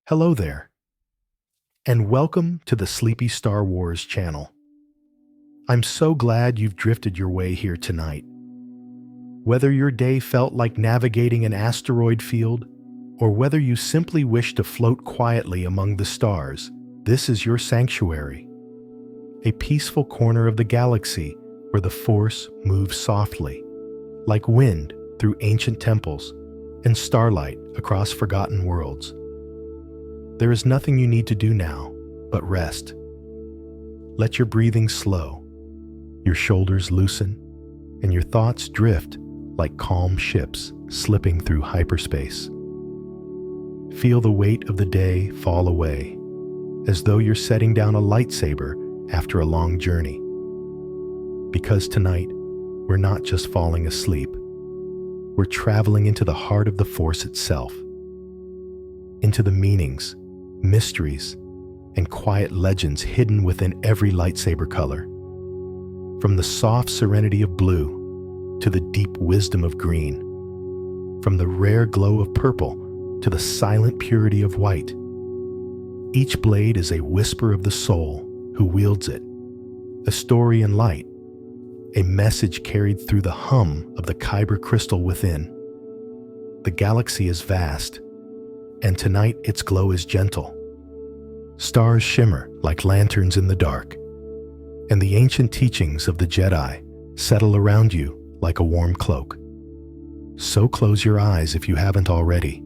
Hello there, and welcome to the Sleepy Star Wars channel. I'm so glad you've drifted your way here tonight. Whether your day felt like navigating an asteroid field, or whether you simply wish to float quietly among the stars, this is your sanctuary. A peaceful corner of the galaxy where the Force moves softly, like wind through ancient temples and starlight across forgotten worlds. There is nothing you need to do now but rest. Let your breathing slow, your shoulders loosen, and your thoughts drift like calm ships slipping through hyperspace. Feel the weight of the day fall away, as though you're setting down a lightsaber after a long journey. Because tonight, we're not just falling asleep, we're traveling into the heart of the Force itself, into the meanings, mysteries, and quiet legends hidden within every lightsaber color. From the soft serenity of blue to the deep wisdom of green, from the rare glow of purple to the silent purity of white, each blade is a whisper of the soul who wields it, a story in light, a message carried through the hum of the kyber crystal within. The galaxy is vast, and tonight its glow is gentle. Stars shimmer like lanterns in the dark, and the ancient teachings of the Jedi settle around you like a warm cloak. So close your eyes if you haven't already.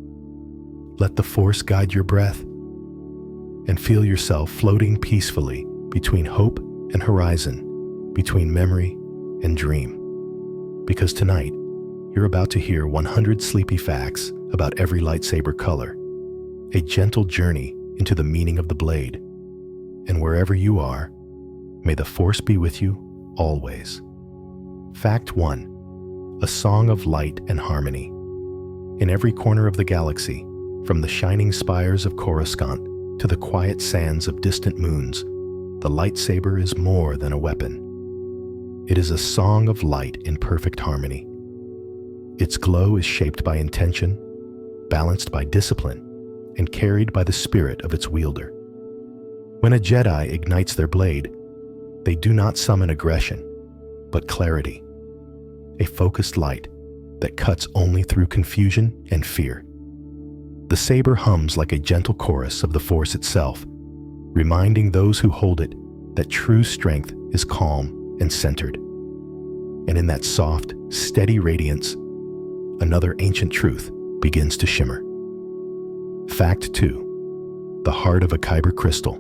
Let the Force guide your breath, and feel yourself floating peacefully between hope and horizon, between memory and dream. Because tonight, you're about to hear 100 sleepy facts about every lightsaber color, a gentle journey into the meaning of the blade. And wherever you are, may the Force be with you always. Fact 1. A song of light and harmony. In every corner of the galaxy, from the shining spires of Coruscant to the quiet sands of distant moons, the lightsaber is more than a weapon. It is a song of light in perfect harmony. Its glow is shaped by intention, balanced by discipline, and carried by the spirit of its wielder. When a Jedi ignites their blade, they do not summon aggression, but clarity, a focused light that cuts only through confusion and fear. The saber hums like a gentle chorus of the Force itself, reminding those who hold it that true strength is calm and centered. And in that soft, steady radiance, another ancient truth begins to shimmer. Fact 2. The heart of a kyber crystal.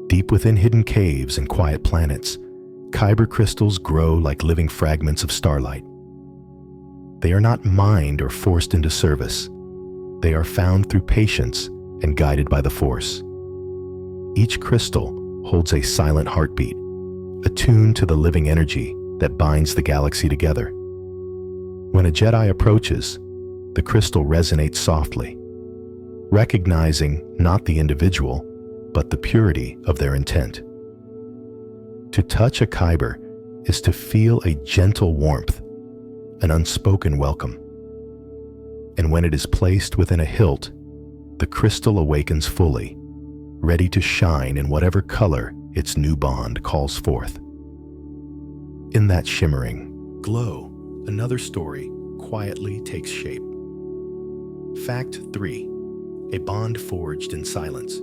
Deep within hidden caves and quiet planets, kyber crystals grow like living fragments of starlight. They are not mined or forced into service. They are found through patience and guided by the Force. Each crystal holds a silent heartbeat, attuned to the living energy that binds the galaxy together. When a Jedi approaches, the crystal resonates softly, recognizing not the individual, but the purity of their intent. To touch a kyber is to feel a gentle warmth, an unspoken welcome. And when it is placed within a hilt, the crystal awakens fully, ready to shine in whatever color its new bond calls forth. In that shimmering glow, another story quietly takes shape. Fact 3. A bond forged in silence.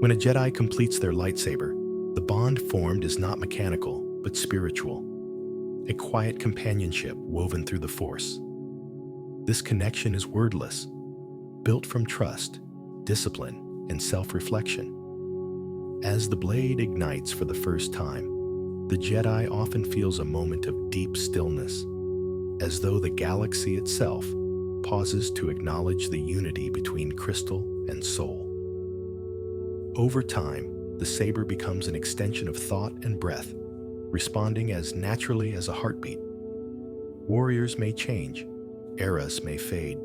When a Jedi completes their lightsaber, the bond formed is not mechanical, but spiritual, a quiet companionship woven through the Force. This connection is wordless, built from trust, discipline, and self-reflection. As the blade ignites for the first time, the Jedi often feels a moment of deep stillness, as though the galaxy itself pauses to acknowledge the unity between crystal and soul. Over time, the saber becomes an extension of thought and breath, responding as naturally as a heartbeat. Warriors may change, eras may fade,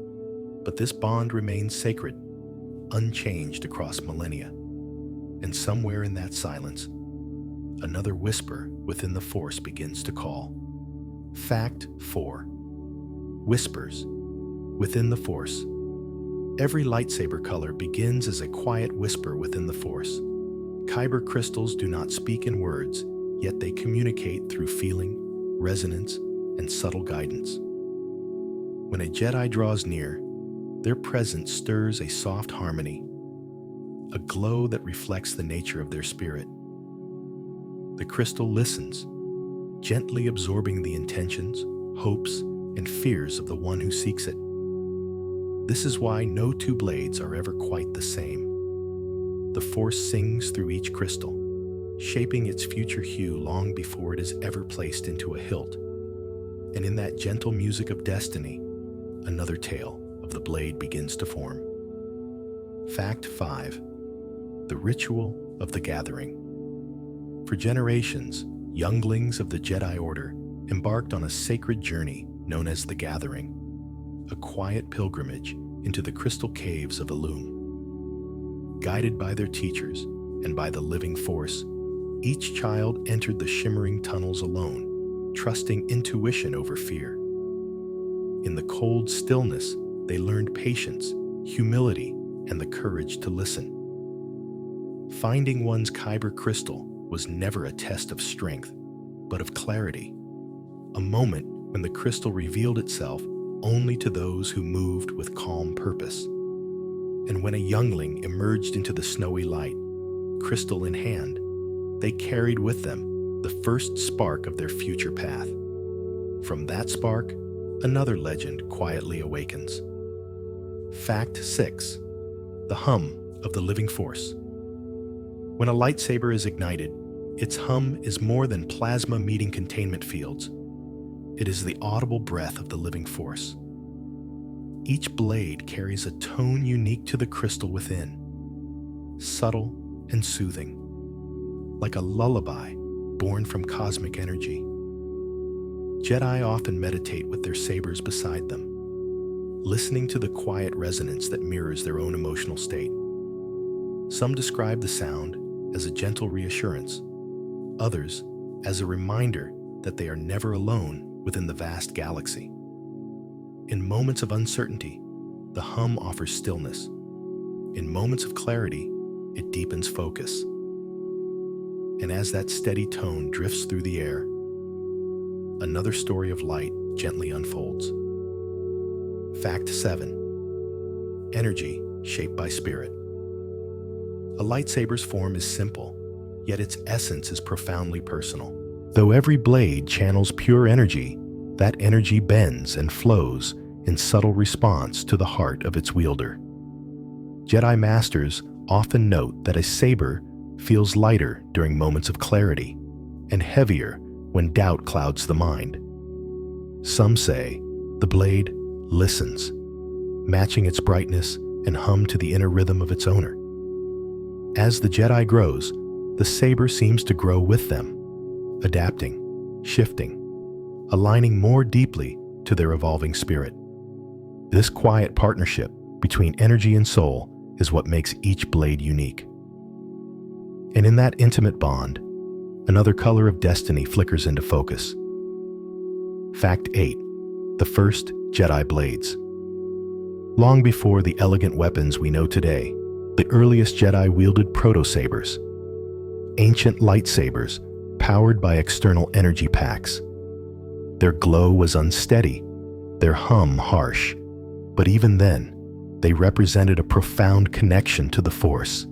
but this bond remains sacred, unchanged across millennia. And somewhere in that silence, another whisper within the Force begins to call. Fact 4. Whispers within the Force. Every lightsaber color begins as a quiet whisper within the Force. Kyber crystals do not speak in words, yet they communicate through feeling, resonance, and subtle guidance. When a Jedi draws near, their presence stirs a soft harmony, a glow that reflects the nature of their spirit. The crystal listens, gently absorbing the intentions, hopes, and fears of the one who seeks it. This is why no two blades are ever quite the same. The Force sings through each crystal, shaping its future hue long before it is ever placed into a hilt. And in that gentle music of destiny, another tale of the blade begins to form. Fact 5. The Ritual of the Gathering. For generations, younglings of the Jedi Order embarked on a sacred journey known as the Gathering, a quiet pilgrimage into the crystal caves of Illume. Guided by their teachers and by the living Force, each child entered the shimmering tunnels alone, trusting intuition over fear. In the cold stillness, they learned patience, humility, and the courage to listen. Finding one's Kyber crystal was never a test of strength, but of clarity, a moment when the crystal revealed itself only to those who moved with calm purpose. And when a youngling emerged into the snowy light, crystal in hand, they carried with them the first spark of their future path. From that spark, another legend quietly awakens. Fact 6. The hum of the living Force. When a lightsaber is ignited, its hum is more than plasma meeting containment fields. It is the audible breath of the living Force. Each blade carries a tone unique to the crystal within, subtle and soothing, like a lullaby born from cosmic energy. Jedi often meditate with their sabers beside them, listening to the quiet resonance that mirrors their own emotional state. Some describe the sound as a gentle reassurance, others as a reminder that they are never alone within the vast galaxy. In moments of uncertainty, the hum offers stillness. In moments of clarity, it deepens focus. And as that steady tone drifts through the air, another story of light gently unfolds. Fact 7. Energy shaped by spirit. A lightsaber's form is simple, yet its essence is profoundly personal. Though every blade channels pure energy, that energy bends and flows in subtle response to the heart of its wielder. Jedi Masters often note that a saber feels lighter during moments of clarity and heavier when doubt clouds the mind. Some say the blade listens, matching its brightness and hum to the inner rhythm of its owner. As the Jedi grows, the saber seems to grow with them, adapting, shifting, aligning more deeply to their evolving spirit. This quiet partnership between energy and soul is what makes each blade unique. And in that intimate bond, another color of destiny flickers into focus. Fact 8. The first Jedi blades. Long before the elegant weapons we know today, the earliest Jedi wielded proto-sabers, ancient lightsabers powered by external energy packs. Their glow was unsteady, their hum harsh, but even then, they represented a profound connection to the Force.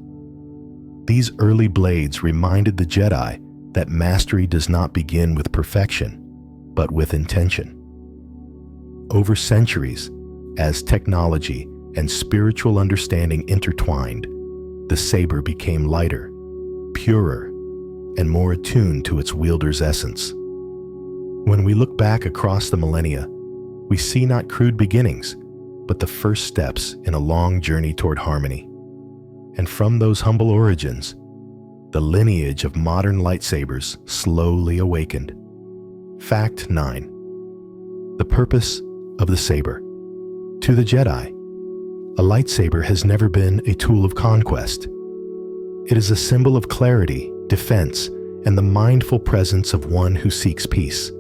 These early blades reminded the Jedi that mastery does not begin with perfection, but with intention. Over centuries, as technology and spiritual understanding intertwined, the saber became lighter, purer, and more attuned to its wielder's essence. When we look back across the millennia, we see not crude beginnings, but the first steps in a long journey toward harmony. And from those humble origins, the lineage of modern lightsabers slowly awakened. Fact 9. The purpose of the saber. To the Jedi, a lightsaber has never been a tool of conquest. It is a symbol of clarity, defense, and the mindful presence of one who seeks peace.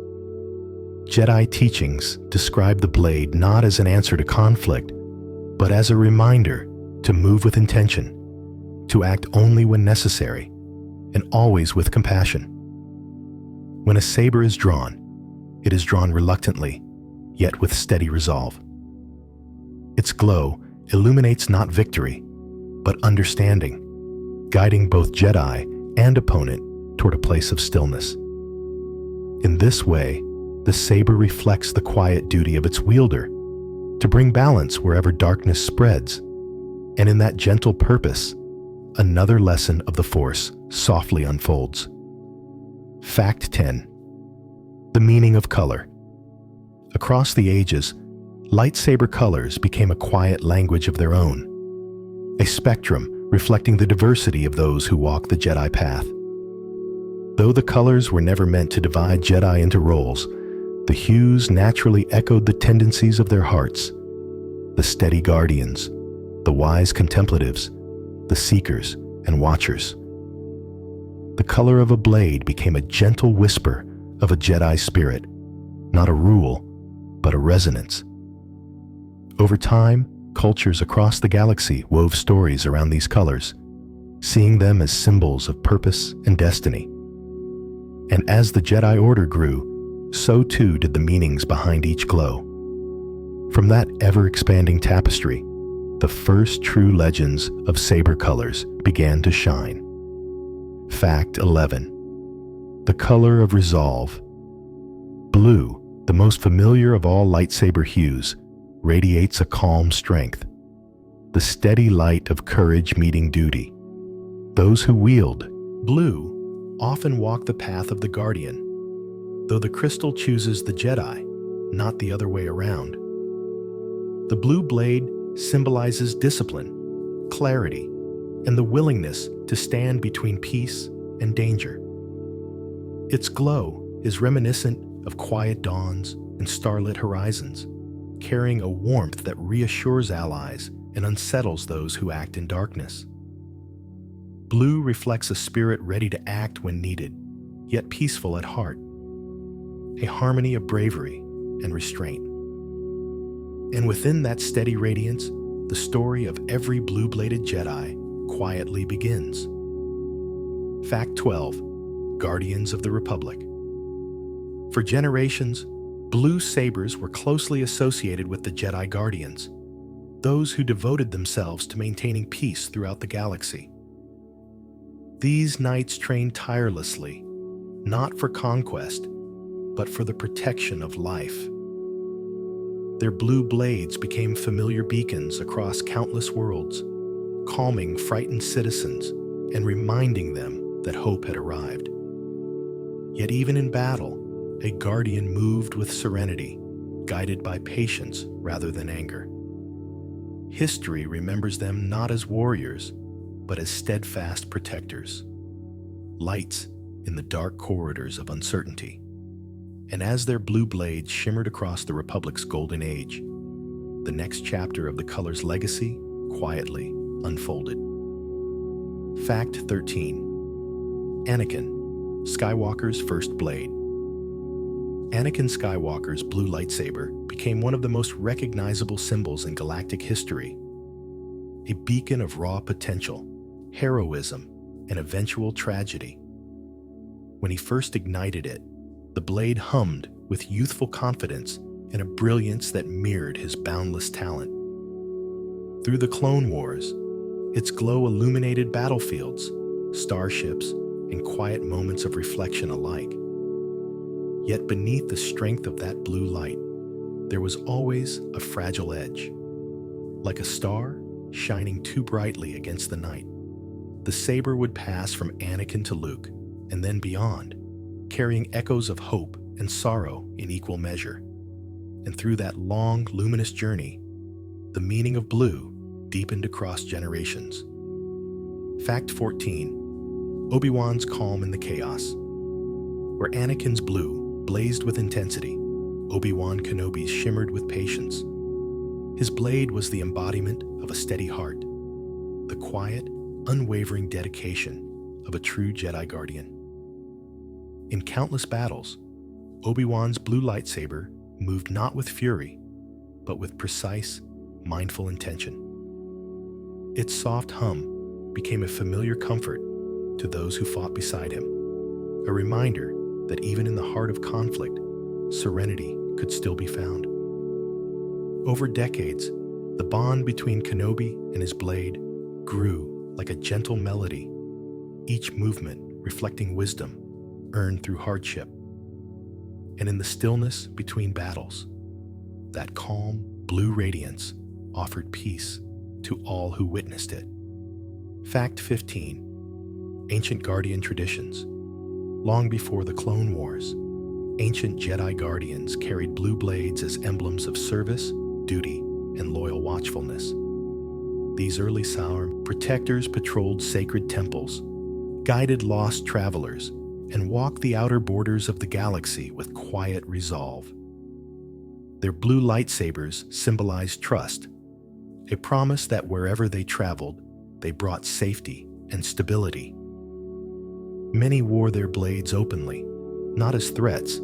Jedi teachings describe the blade not as an answer to conflict, but as a reminder to move with intention, to act only when necessary, and always with compassion. When a saber is drawn, it is drawn reluctantly, yet with steady resolve. Its glow illuminates not victory, but understanding, guiding both Jedi and opponent toward a place of stillness. In this way, the saber reflects the quiet duty of its wielder to bring balance wherever darkness spreads, and in that gentle purpose, another lesson of the Force softly unfolds. Fact 10. The meaning of color. Across the ages, lightsaber colors became a quiet language of their own, a spectrum reflecting the diversity of those who walk the Jedi path. Though the colors were never meant to divide Jedi into roles, the hues naturally echoed the tendencies of their hearts: the steady guardians, the wise contemplatives, the seekers and watchers. The color of a blade became a gentle whisper of a Jedi spirit, not a rule, but a resonance. Over time, cultures across the galaxy wove stories around these colors, seeing them as symbols of purpose and destiny. And as the Jedi Order grew, so too did the meanings behind each glow. From that ever-expanding tapestry, the first true legends of saber colors began to shine. Fact 11. The color of resolve. Blue, the most familiar of all lightsaber hues, radiates a calm strength, the steady light of courage meeting duty. Those who wield blue often walk the path of the Guardian, though the crystal chooses the Jedi, not the other way around. The blue blade symbolizes discipline, clarity, and the willingness to stand between peace and danger. Its glow is reminiscent of quiet dawns and starlit horizons, carrying a warmth that reassures allies and unsettles those who act in darkness. Blue reflects a spirit ready to act when needed, yet peaceful at heart, a harmony of bravery and restraint. And within that steady radiance, the story of every blue-bladed Jedi quietly begins. Fact 12. Guardians of the Republic. For generations, blue sabers were closely associated with the Jedi Guardians, those who devoted themselves to maintaining peace throughout the galaxy. These knights trained tirelessly, not for conquest, but for the protection of life. Their blue blades became familiar beacons across countless worlds, calming frightened citizens and reminding them that hope had arrived. Yet even in battle, a guardian moved with serenity, guided by patience rather than anger. History remembers them not as warriors, but as steadfast protectors, lights in the dark corridors of uncertainty. And as their blue blades shimmered across the Republic's golden age, the next chapter of the color's legacy quietly unfolded. Fact 13. Anakin, Skywalker's first blade. Anakin Skywalker's blue lightsaber became one of the most recognizable symbols in galactic history, a beacon of raw potential, heroism, and eventual tragedy. When he first ignited it, the blade hummed with youthful confidence and a brilliance that mirrored his boundless talent. Through the Clone Wars, its glow illuminated battlefields, starships, and quiet moments of reflection alike. Yet beneath the strength of that blue light, there was always a fragile edge. Like a star shining too brightly against the night, the saber would pass from Anakin to Luke, and then beyond, carrying echoes of hope and sorrow in equal measure. And through that long, luminous journey, the meaning of blue deepened across generations. Fact 14. Obi-Wan's calm in the chaos. Where Anakin's blue blazed with intensity, Obi-Wan Kenobi's shimmered with patience. His blade was the embodiment of a steady heart, the quiet, unwavering dedication of a true Jedi Guardian. In countless battles, Obi-Wan's blue lightsaber moved not with fury, but with precise, mindful intention. Its soft hum became a familiar comfort to those who fought beside him, a reminder that even in the heart of conflict, serenity could still be found. Over decades, the bond between Kenobi and his blade grew like a gentle melody, each movement reflecting wisdom earned through hardship. And in the stillness between battles, that calm blue radiance offered peace to all who witnessed it. Fact 15. Ancient Guardian Traditions. Long before the Clone Wars, ancient Jedi Guardians carried blue blades as emblems of service, duty, and loyal watchfulness. These early Sauron protectors patrolled sacred temples, guided lost travelers, and walked the outer borders of the galaxy with quiet resolve. Their blue lightsabers symbolized trust, a promise that wherever they traveled, they brought safety and stability. Many wore their blades openly, not as threats,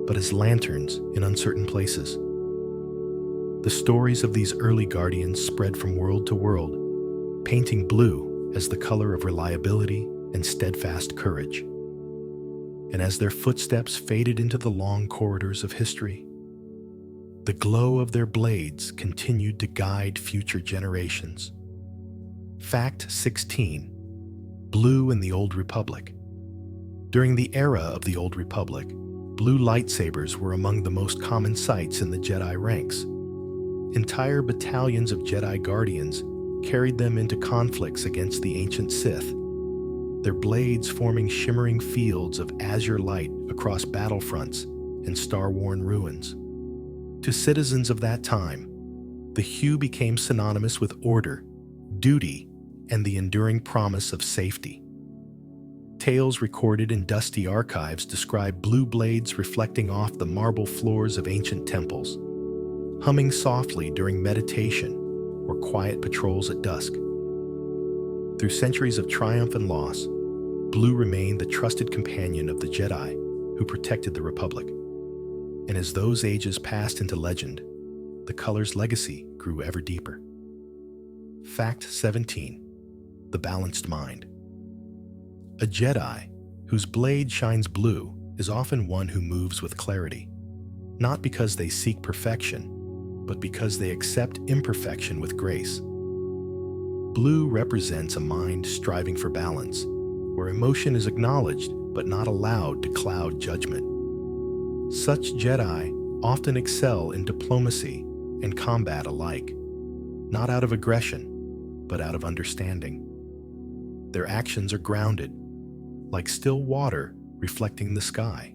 but as lanterns in uncertain places. The stories of these early guardians spread from world to world, painting blue as the color of reliability and steadfast courage. And as their footsteps faded into the long corridors of history, the glow of their blades continued to guide future generations. Fact 16. Blue in the Old Republic. During the era of the Old Republic, blue lightsabers were among the most common sights in the Jedi ranks. Entire battalions of Jedi Guardians carried them into conflicts against the ancient Sith, their blades forming shimmering fields of azure light across battlefronts and star-worn ruins. To citizens of that time, the hue became synonymous with order, duty, and the enduring promise of safety. Tales recorded in dusty archives describe blue blades reflecting off the marble floors of ancient temples, humming softly during meditation or quiet patrols at dusk. Through centuries of triumph and loss, blue remained the trusted companion of the Jedi who protected the Republic. And as those ages passed into legend, the color's legacy grew ever deeper. Fact 17. The Balanced Mind. A Jedi whose blade shines blue is often one who moves with clarity, not because they seek perfection, but because they accept imperfection with grace. Blue represents a mind striving for balance, where emotion is acknowledged but not allowed to cloud judgment. Such Jedi often excel in diplomacy and combat alike, not out of aggression, but out of understanding. Their actions are grounded, like still water reflecting the sky.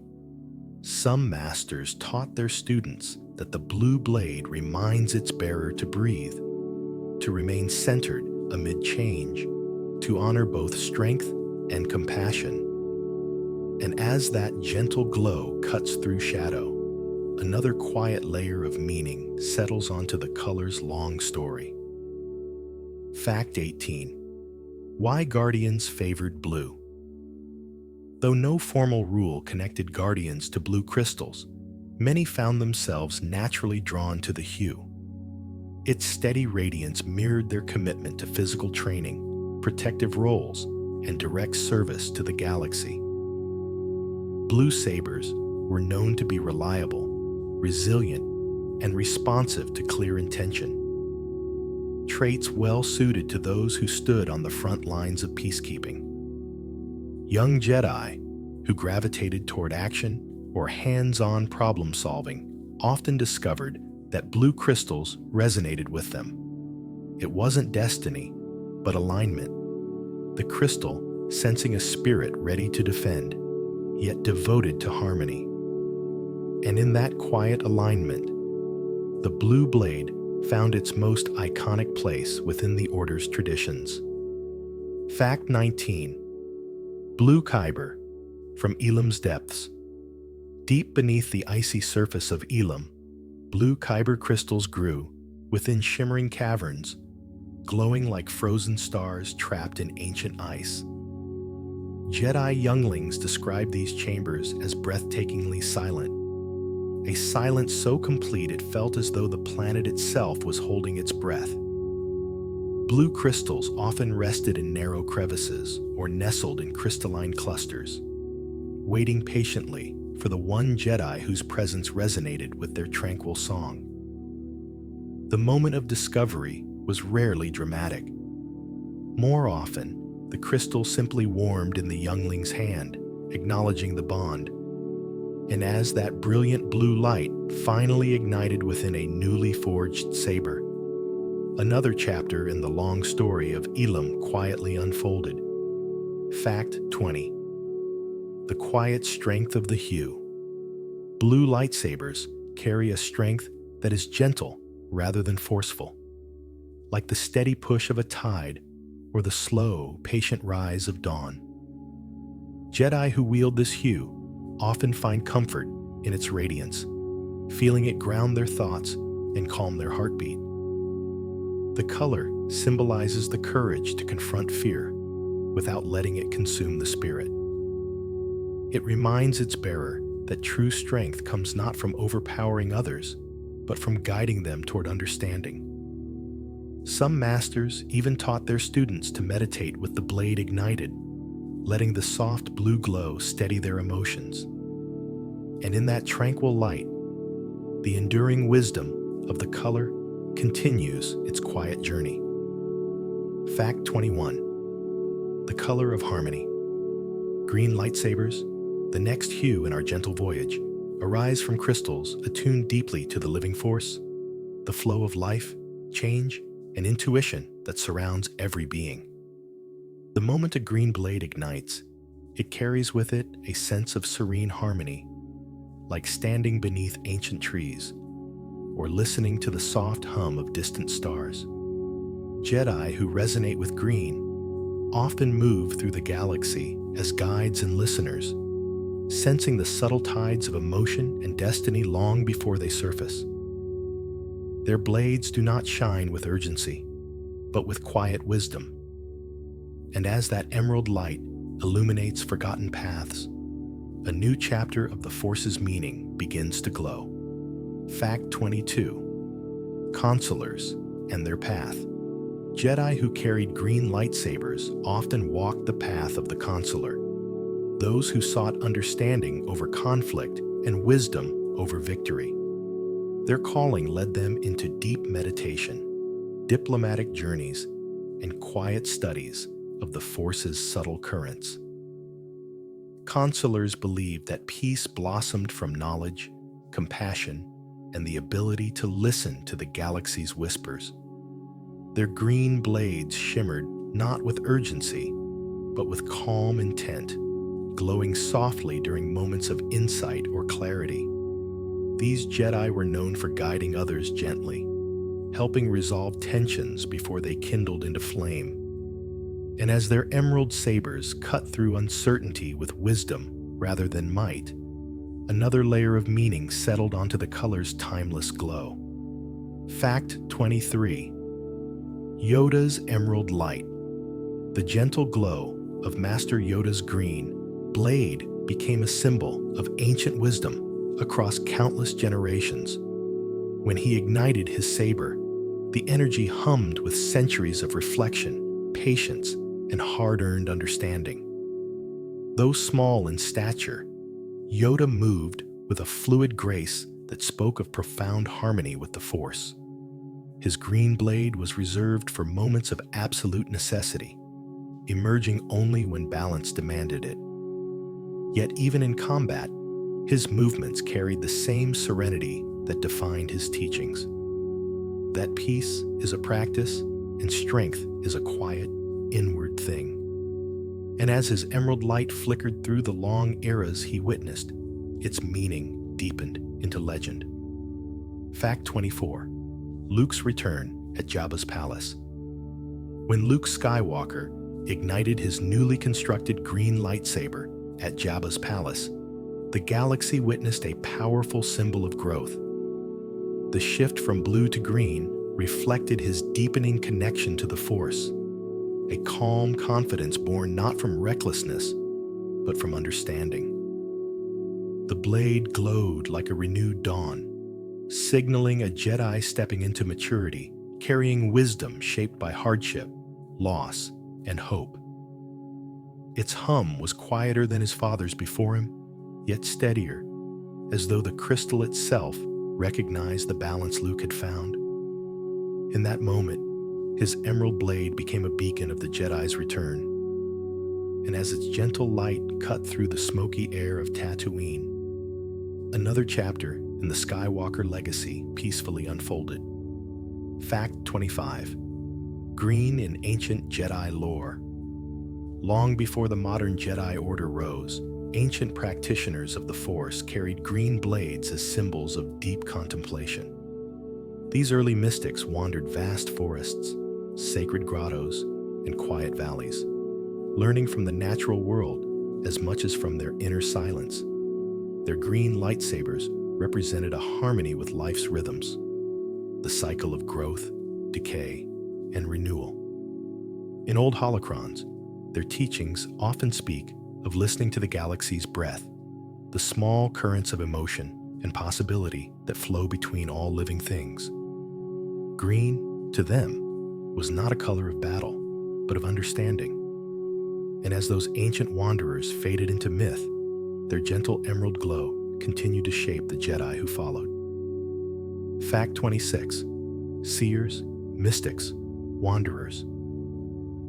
Some masters taught their students that the blue blade reminds its bearer to breathe, to remain centered amid change, to honor both strength and compassion. And as that gentle glow cuts through shadow, another quiet layer of meaning settles onto the color's long story. Fact 18. Why Guardians favored blue. Though no formal rule connected Guardians to blue crystals, many found themselves naturally drawn to the hue. Its steady radiance mirrored their commitment to physical training, protective roles, and direct service to the galaxy. Blue sabers were known to be reliable, resilient, and responsive to clear intention. Traits well suited to those who stood on the front lines of peacekeeping. Young Jedi, who gravitated toward action or hands-on problem-solving, often discovered that blue crystals resonated with them. It wasn't destiny, but alignment. The crystal sensing a spirit ready to defend, yet devoted to harmony. And in that quiet alignment, the blue blade found its most iconic place within the Order's traditions. Fact 19. Blue Kyber, from Elam's depths. Deep beneath the icy surface of Elam, blue Kyber crystals grew within shimmering caverns, glowing like frozen stars trapped in ancient ice. Jedi younglings describe these chambers as breathtakingly silent, a silence so complete it felt as though the planet itself was holding its breath. Blue crystals often rested in narrow crevices or nestled in crystalline clusters, waiting patiently for the one Jedi whose presence resonated with their tranquil song. The moment of discovery was rarely dramatic. More often, the crystal simply warmed in the youngling's hand, acknowledging the bond. And as that brilliant blue light finally ignited within a newly forged saber, another chapter in the long story of Elam quietly unfolded. Fact 20. The quiet strength of the hue. Blue lightsabers carry a strength that is gentle rather than forceful, like the steady push of a tide or the slow, patient rise of dawn. Jedi who wield this hue often find comfort in its radiance, feeling it ground their thoughts and calm their heartbeat. The color symbolizes the courage to confront fear without letting it consume the spirit. It reminds its bearer that true strength comes not from overpowering others, but from guiding them toward understanding. Some masters even taught their students to meditate with the blade ignited, letting the soft blue glow steady their emotions. And in that tranquil light, the enduring wisdom of the color continues its quiet journey. Fact 21. The color of harmony. Green lightsabers, the next hue in our gentle voyage, arise from crystals attuned deeply to the living force, the flow of life, change, and intuition that surrounds every being. The moment a green blade ignites, it carries with it a sense of serene harmony, like standing beneath ancient trees or listening to the soft hum of distant stars. Jedi who resonate with green often move through the galaxy as guides and listeners, sensing the subtle tides of emotion and destiny long before they surface. Their blades do not shine with urgency, but with quiet wisdom. And as that emerald light illuminates forgotten paths, a new chapter of the Force's meaning begins to glow. Fact 22. Consulars and their path. Jedi who carried green lightsabers often walked the path of the consular, those who sought understanding over conflict and wisdom over victory. Their calling led them into deep meditation, diplomatic journeys, and quiet studies of the Force's subtle currents. Consulars believed that peace blossomed from knowledge, compassion, and the ability to listen to the galaxy's whispers. Their green blades shimmered not with urgency, but with calm intent, glowing softly during moments of insight or clarity. These Jedi were known for guiding others gently, helping resolve tensions before they kindled into flame. And as their emerald sabers cut through uncertainty with wisdom rather than might, another layer of meaning settled onto the color's timeless glow. Fact 23. Yoda's emerald light. The gentle glow of Master Yoda's green blade became a symbol of ancient wisdom across countless generations. When he ignited his saber, the energy hummed with centuries of reflection, patience, and hard-earned understanding. Though small in stature, Yoda moved with a fluid grace that spoke of profound harmony with the Force. His green blade was reserved for moments of absolute necessity, emerging only when balance demanded it. Yet even in combat, his movements carried the same serenity that defined his teachings. That peace is a practice and strength is a quiet, inward thing. And as his emerald light flickered through the long eras he witnessed, its meaning deepened into legend. Fact 24. Luke's return at Jabba's palace. When Luke Skywalker ignited his newly constructed green lightsaber at Jabba's palace, the galaxy witnessed a powerful symbol of growth. The shift from blue to green reflected his deepening connection to the Force, a calm confidence born not from recklessness, but from understanding. The blade glowed like a renewed dawn, signaling a Jedi stepping into maturity, carrying wisdom shaped by hardship, loss, and hope. Its hum was quieter than his father's before him, yet steadier, as though the crystal itself recognized the balance Luke had found. In that moment, his emerald blade became a beacon of the Jedi's return, and as its gentle light cut through the smoky air of Tatooine, another chapter in the Skywalker legacy peacefully unfolded. Fact 25. Green in ancient Jedi lore. Long before the modern Jedi Order rose, ancient practitioners of the Force carried green blades as symbols of deep contemplation. These early mystics wandered vast forests, sacred grottos, and quiet valleys, learning from the natural world as much as from their inner silence. Their green lightsabers represented a harmony with life's rhythms, the cycle of growth, decay, and renewal. In old holocrons, their teachings often speak of listening to the galaxy's breath, the small currents of emotion and possibility that flow between all living things. Green, to them, was not a color of battle, but of understanding. And as those ancient wanderers faded into myth, their gentle emerald glow continued to shape the Jedi who followed. Fact 26. Seers, mystics, wanderers.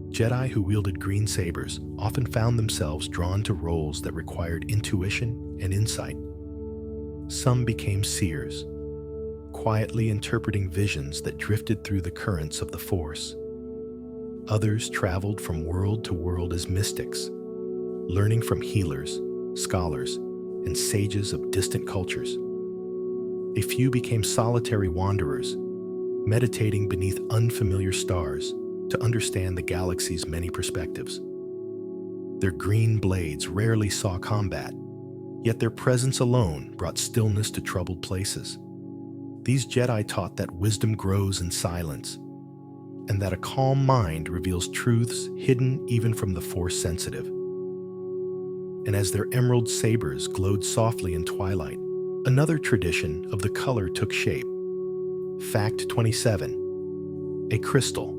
Jedi who wielded green sabers often found themselves drawn to roles that required intuition and insight. Some became seers, quietly interpreting visions that drifted through the currents of the Force. Others traveled from world to world as mystics, learning from healers, scholars, and sages of distant cultures. A few became solitary wanderers, meditating beneath unfamiliar stars to understand the galaxy's many perspectives. Their green blades rarely saw combat, yet their presence alone brought stillness to troubled places. These Jedi taught that wisdom grows in silence, and that a calm mind reveals truths hidden even from the Force-sensitive. And as their emerald sabers glowed softly in twilight, another tradition of the color took shape. Fact 27. A crystal,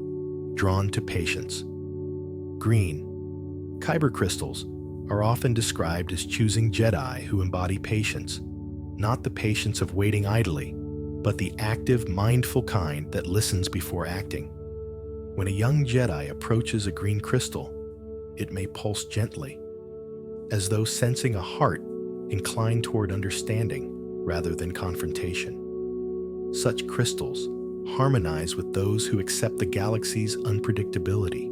drawn to patience. Green. Kyber crystals are often described as choosing Jedi who embody patience, not the patience of waiting idly, but the active, mindful kind that listens before acting. When a young Jedi approaches a green crystal, it may pulse gently, as though sensing a heart inclined toward understanding rather than confrontation. Such crystals harmonize with those who accept the galaxy's unpredictability,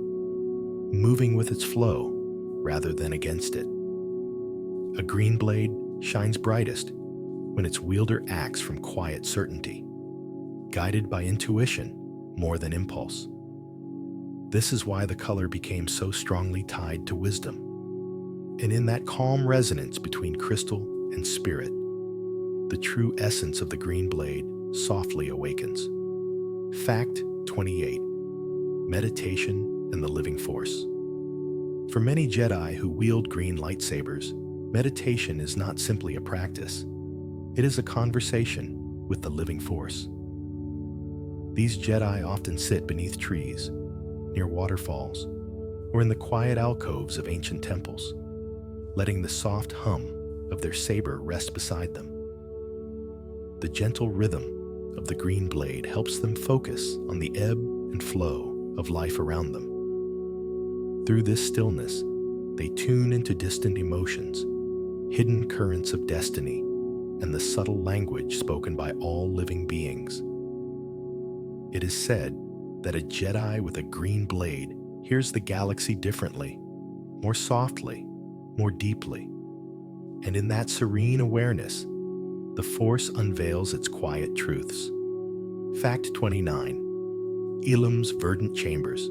moving with its flow rather than against it. A green blade shines brightest when its wielder acts from quiet certainty, guided by intuition more than impulse. This is why the color became so strongly tied to wisdom. And in that calm resonance between crystal and spirit, the true essence of the green blade softly awakens. Fact 28. Meditation and the living Force. For many Jedi who wield green lightsabers, meditation is not simply a practice. It is a conversation with the living Force. These Jedi often sit beneath trees, near waterfalls, or in the quiet alcoves of ancient temples, letting the soft hum of their saber rest beside them. The gentle rhythm of the green blade helps them focus on the ebb and flow of life around them. Through this stillness, they tune into distant emotions, hidden currents of destiny, and the subtle language spoken by all living beings. It is said that a Jedi with a green blade hears the galaxy differently, more softly, more deeply. And in that serene awareness, the Force unveils its quiet truths. Fact 29. Elam's verdant chambers.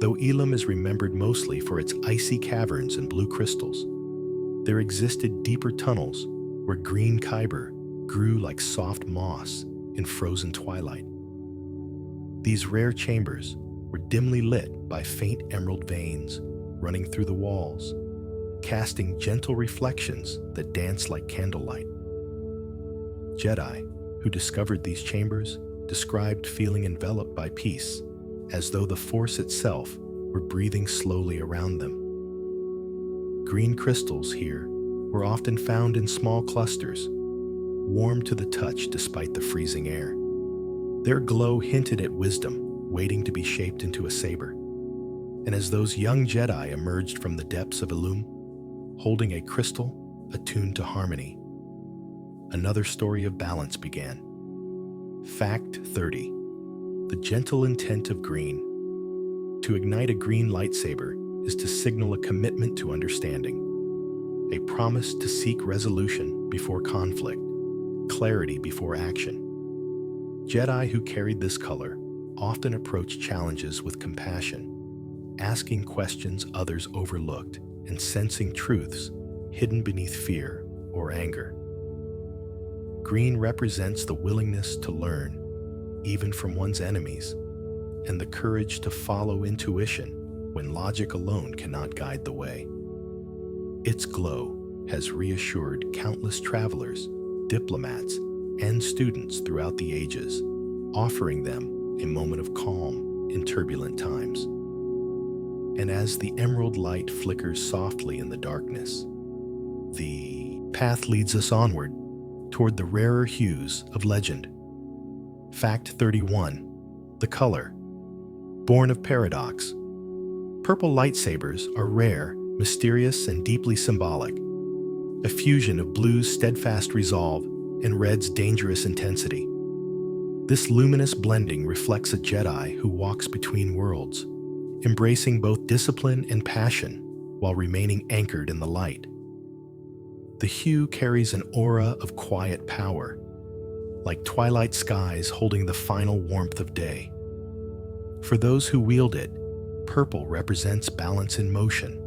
Though Elam is remembered mostly for its icy caverns and blue crystals, there existed deeper tunnels where green kyber grew like soft moss in frozen twilight. These rare chambers were dimly lit by faint emerald veins running through the walls, casting gentle reflections that dance like candlelight. Jedi, who discovered these chambers, described feeling enveloped by peace, as though the Force itself were breathing slowly around them. Green crystals here were often found in small clusters, warm to the touch despite the freezing air. Their glow hinted at wisdom, waiting to be shaped into a saber. And as those young Jedi emerged from the depths of Illume, holding a crystal attuned to harmony, another story of balance began. Fact 30. The gentle intent of green. To ignite a green lightsaber is to signal a commitment to understanding, a promise to seek resolution before conflict, clarity before action. Jedi who carried this color often approached challenges with compassion, asking questions others overlooked and sensing truths hidden beneath fear or anger. Green represents the willingness to learn, even from one's enemies, and the courage to follow intuition when logic alone cannot guide the way. Its glow has reassured countless travelers, diplomats, and students throughout the ages, offering them a moment of calm in turbulent times. And as the emerald light flickers softly in the darkness, the path leads us onward toward the rarer hues of legend. Fact 31. The color. Born of paradox. Purple lightsabers are rare, mysterious, and deeply symbolic, a fusion of blue's steadfast resolve and red's dangerous intensity. This luminous blending reflects a Jedi who walks between worlds, embracing both discipline and passion while remaining anchored in the light. The hue carries an aura of quiet power, like twilight skies holding the final warmth of day. For those who wield it, purple represents balance in motion,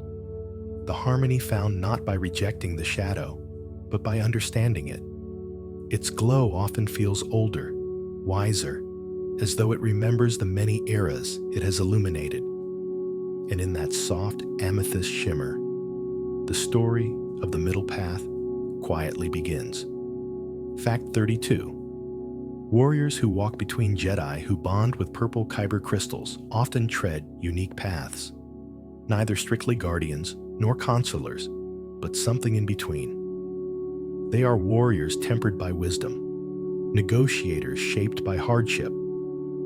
the harmony found not by rejecting the shadow, but by understanding it. Its glow often feels older, wiser, as though it remembers the many eras it has illuminated. And in that soft amethyst shimmer, the story of the middle path quietly begins. Fact 32. Warriors who walk between Jedi who bond with purple kyber crystals often tread unique paths, neither strictly guardians nor consulars, but something in between. They are warriors tempered by wisdom, negotiators shaped by hardship,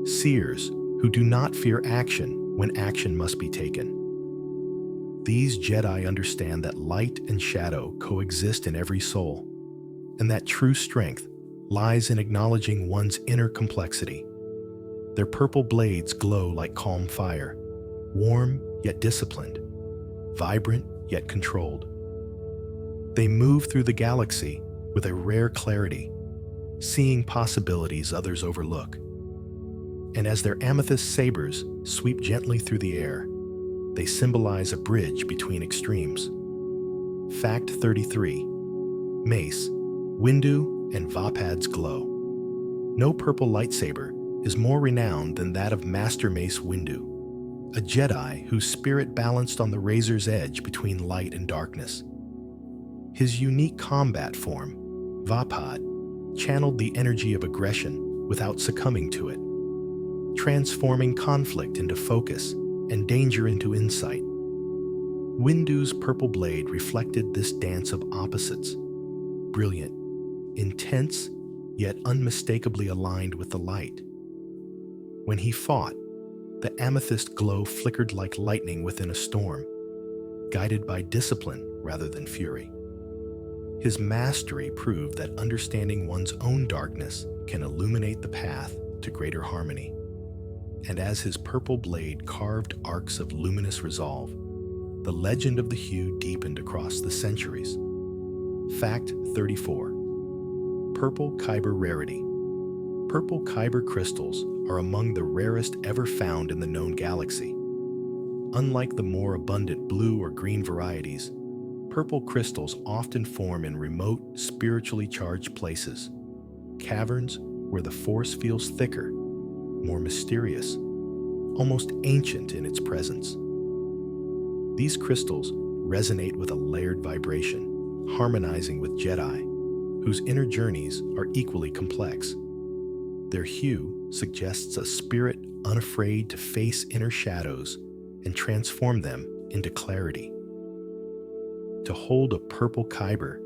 seers who do not fear action when action must be taken. These Jedi understand that light and shadow coexist in every soul, and that true strength lies in acknowledging one's inner complexity. Their purple blades glow like calm fire, warm yet disciplined, vibrant yet controlled. They move through the galaxy with a rare clarity, seeing possibilities others overlook. And as their amethyst sabers sweep gently through the air, they symbolize a bridge between extremes. Fact 33. Mace, Windu, and Vapad's glow. No purple lightsaber is more renowned than that of Master Mace Windu, a Jedi whose spirit balanced on the razor's edge between light and darkness. His unique combat form, Vapad, channeled the energy of aggression without succumbing to it, transforming conflict into focus and danger into insight. Windu's purple blade reflected this dance of opposites, brilliant, intense, yet unmistakably aligned with the light. When he fought, the amethyst glow flickered like lightning within a storm, guided by discipline rather than fury. His mastery proved that understanding one's own darkness can illuminate the path to greater harmony. And as his purple blade carved arcs of luminous resolve, the legend of the hue deepened across the centuries. Fact 34. Purple kyber rarity. Purple kyber crystals are among the rarest ever found in the known galaxy. Unlike the more abundant blue or green varieties, purple crystals often form in remote, spiritually charged places, caverns where the force feels thicker, more mysterious, almost ancient in its presence. These crystals resonate with a layered vibration, harmonizing with Jedi, whose inner journeys are equally complex. Their hue suggests a spirit unafraid to face inner shadows and transform them into clarity. To hold a purple kyber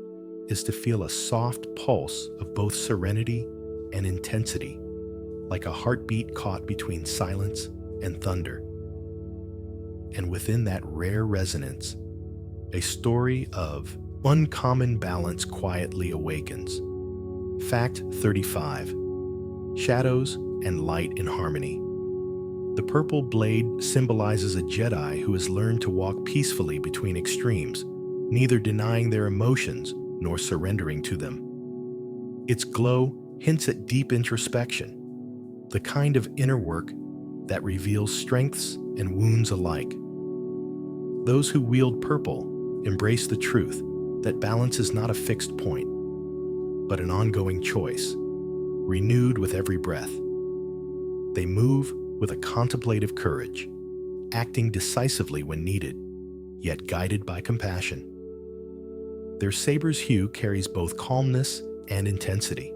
is to feel a soft pulse of both serenity and intensity, like a heartbeat caught between silence and thunder. And within that rare resonance, a story of uncommon balance quietly awakens. Fact 35. Shadows and light in harmony. The purple blade symbolizes a Jedi who has learned to walk peacefully between extremes, neither denying their emotions nor surrendering to them. Its glow hints at deep introspection, the kind of inner work that reveals strengths and wounds alike. Those who wield purple embrace the truth that balance is not a fixed point, but an ongoing choice, renewed with every breath. They move with a contemplative courage, acting decisively when needed, yet guided by compassion. Their saber's hue carries both calmness and intensity,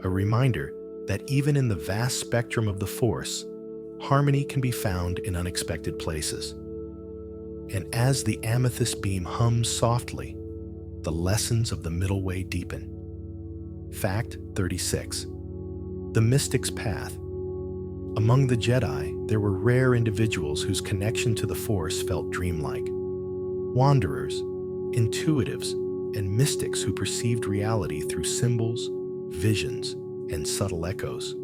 a reminder that even in the vast spectrum of the Force, harmony can be found in unexpected places. And as the amethyst beam hums softly, the lessons of the middle way deepen. Fact 36. The Mystic's Path. Among the Jedi, there were rare individuals whose connection to the Force felt dreamlike. Wanderers, intuitives, and mystics who perceived reality through symbols, visions, and subtle echoes.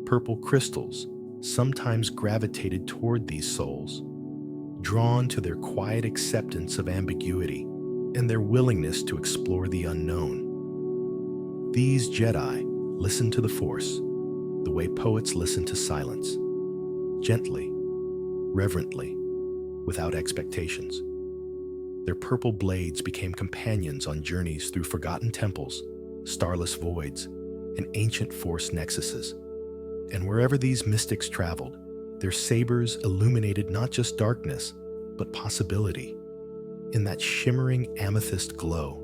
Purple crystals sometimes gravitated toward these souls, drawn to their quiet acceptance of ambiguity and their willingness to explore the unknown. These Jedi listened to the Force the way poets listen to silence, gently, reverently, without expectations. Their purple blades became companions on journeys through forgotten temples, starless voids, and ancient Force nexuses. And wherever these mystics traveled, their sabers illuminated not just darkness, but possibility. In that shimmering amethyst glow,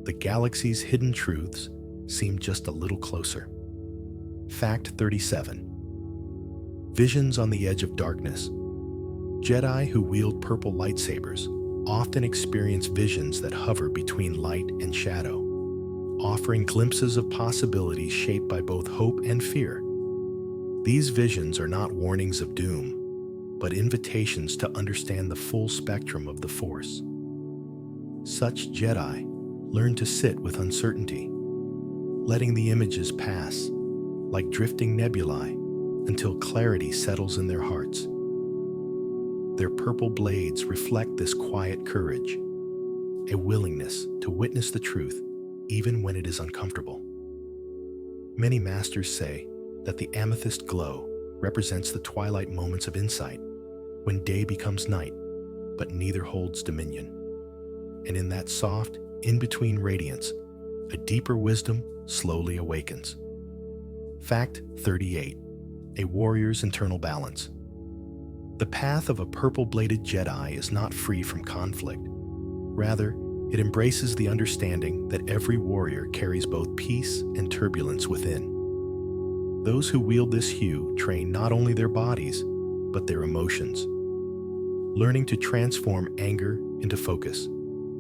the galaxy's hidden truths seemed just a little closer. Fact 37. Visions on the edge of darkness. Jedi who wield purple lightsabers often experience visions that hover between light and shadow, offering glimpses of possibilities shaped by both hope and fear. These visions are not warnings of doom, but invitations to understand the full spectrum of the Force. Such Jedi learn to sit with uncertainty, letting the images pass like drifting nebulae until clarity settles in their hearts. Their purple blades reflect this quiet courage, a willingness to witness the truth even when it is uncomfortable. Many masters say that the amethyst glow represents the twilight moments of insight, when day becomes night, but neither holds dominion. And in that soft, in-between radiance, a deeper wisdom slowly awakens. Fact 38. A warrior's internal balance. The path of a purple-bladed Jedi is not free from conflict. Rather, it embraces the understanding that every warrior carries both peace and turbulence within. Those who wield this hue train not only their bodies, but their emotions, learning to transform anger into focus,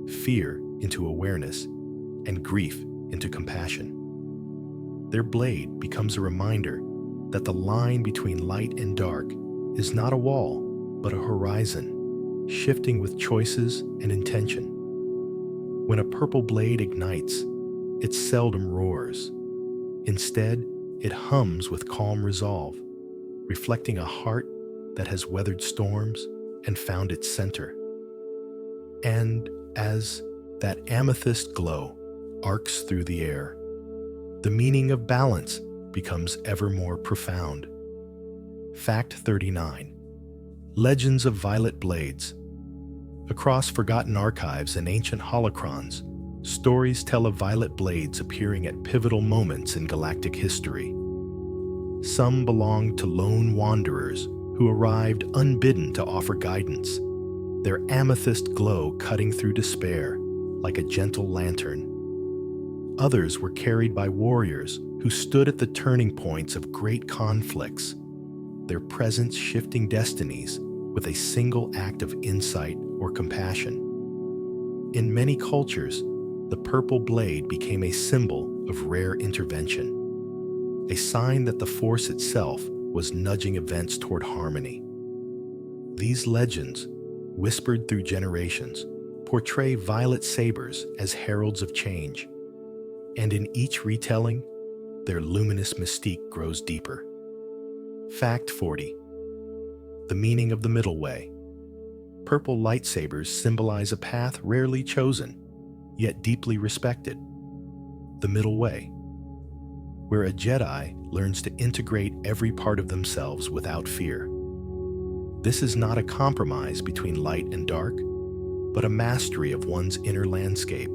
fear into awareness, and grief into compassion. Their blade becomes a reminder that the line between light and dark is not a wall, but a horizon, shifting with choices and intention. When a purple blade ignites, it seldom roars. Instead, it hums with calm resolve, reflecting a heart that has weathered storms and found its center. And as that amethyst glow arcs through the air, the meaning of balance becomes ever more profound. Fact 39. Legends of Violet Blades. Across forgotten archives and ancient holocrons, stories tell of violet blades appearing at pivotal moments in galactic history. Some belong to lone wanderers who arrived unbidden to offer guidance. their amethyst glow cutting through despair like a gentle lantern. Others were carried by warriors who stood at the turning points of great conflicts, their presence shifting destinies with a single act of insight or compassion. In many cultures, the purple blade became a symbol of rare intervention, a sign that the Force itself was nudging events toward harmony. These legends, whispered through generations, portray violet sabers as heralds of change, and in each retelling, their luminous mystique grows deeper. Fact 40. The meaning of the middle way. Purple lightsabers symbolize a path rarely chosen, yet deeply respected. The middle way, where a Jedi learns to integrate every part of themselves without fear. This is not a compromise between light and dark, but a mastery of one's inner landscape,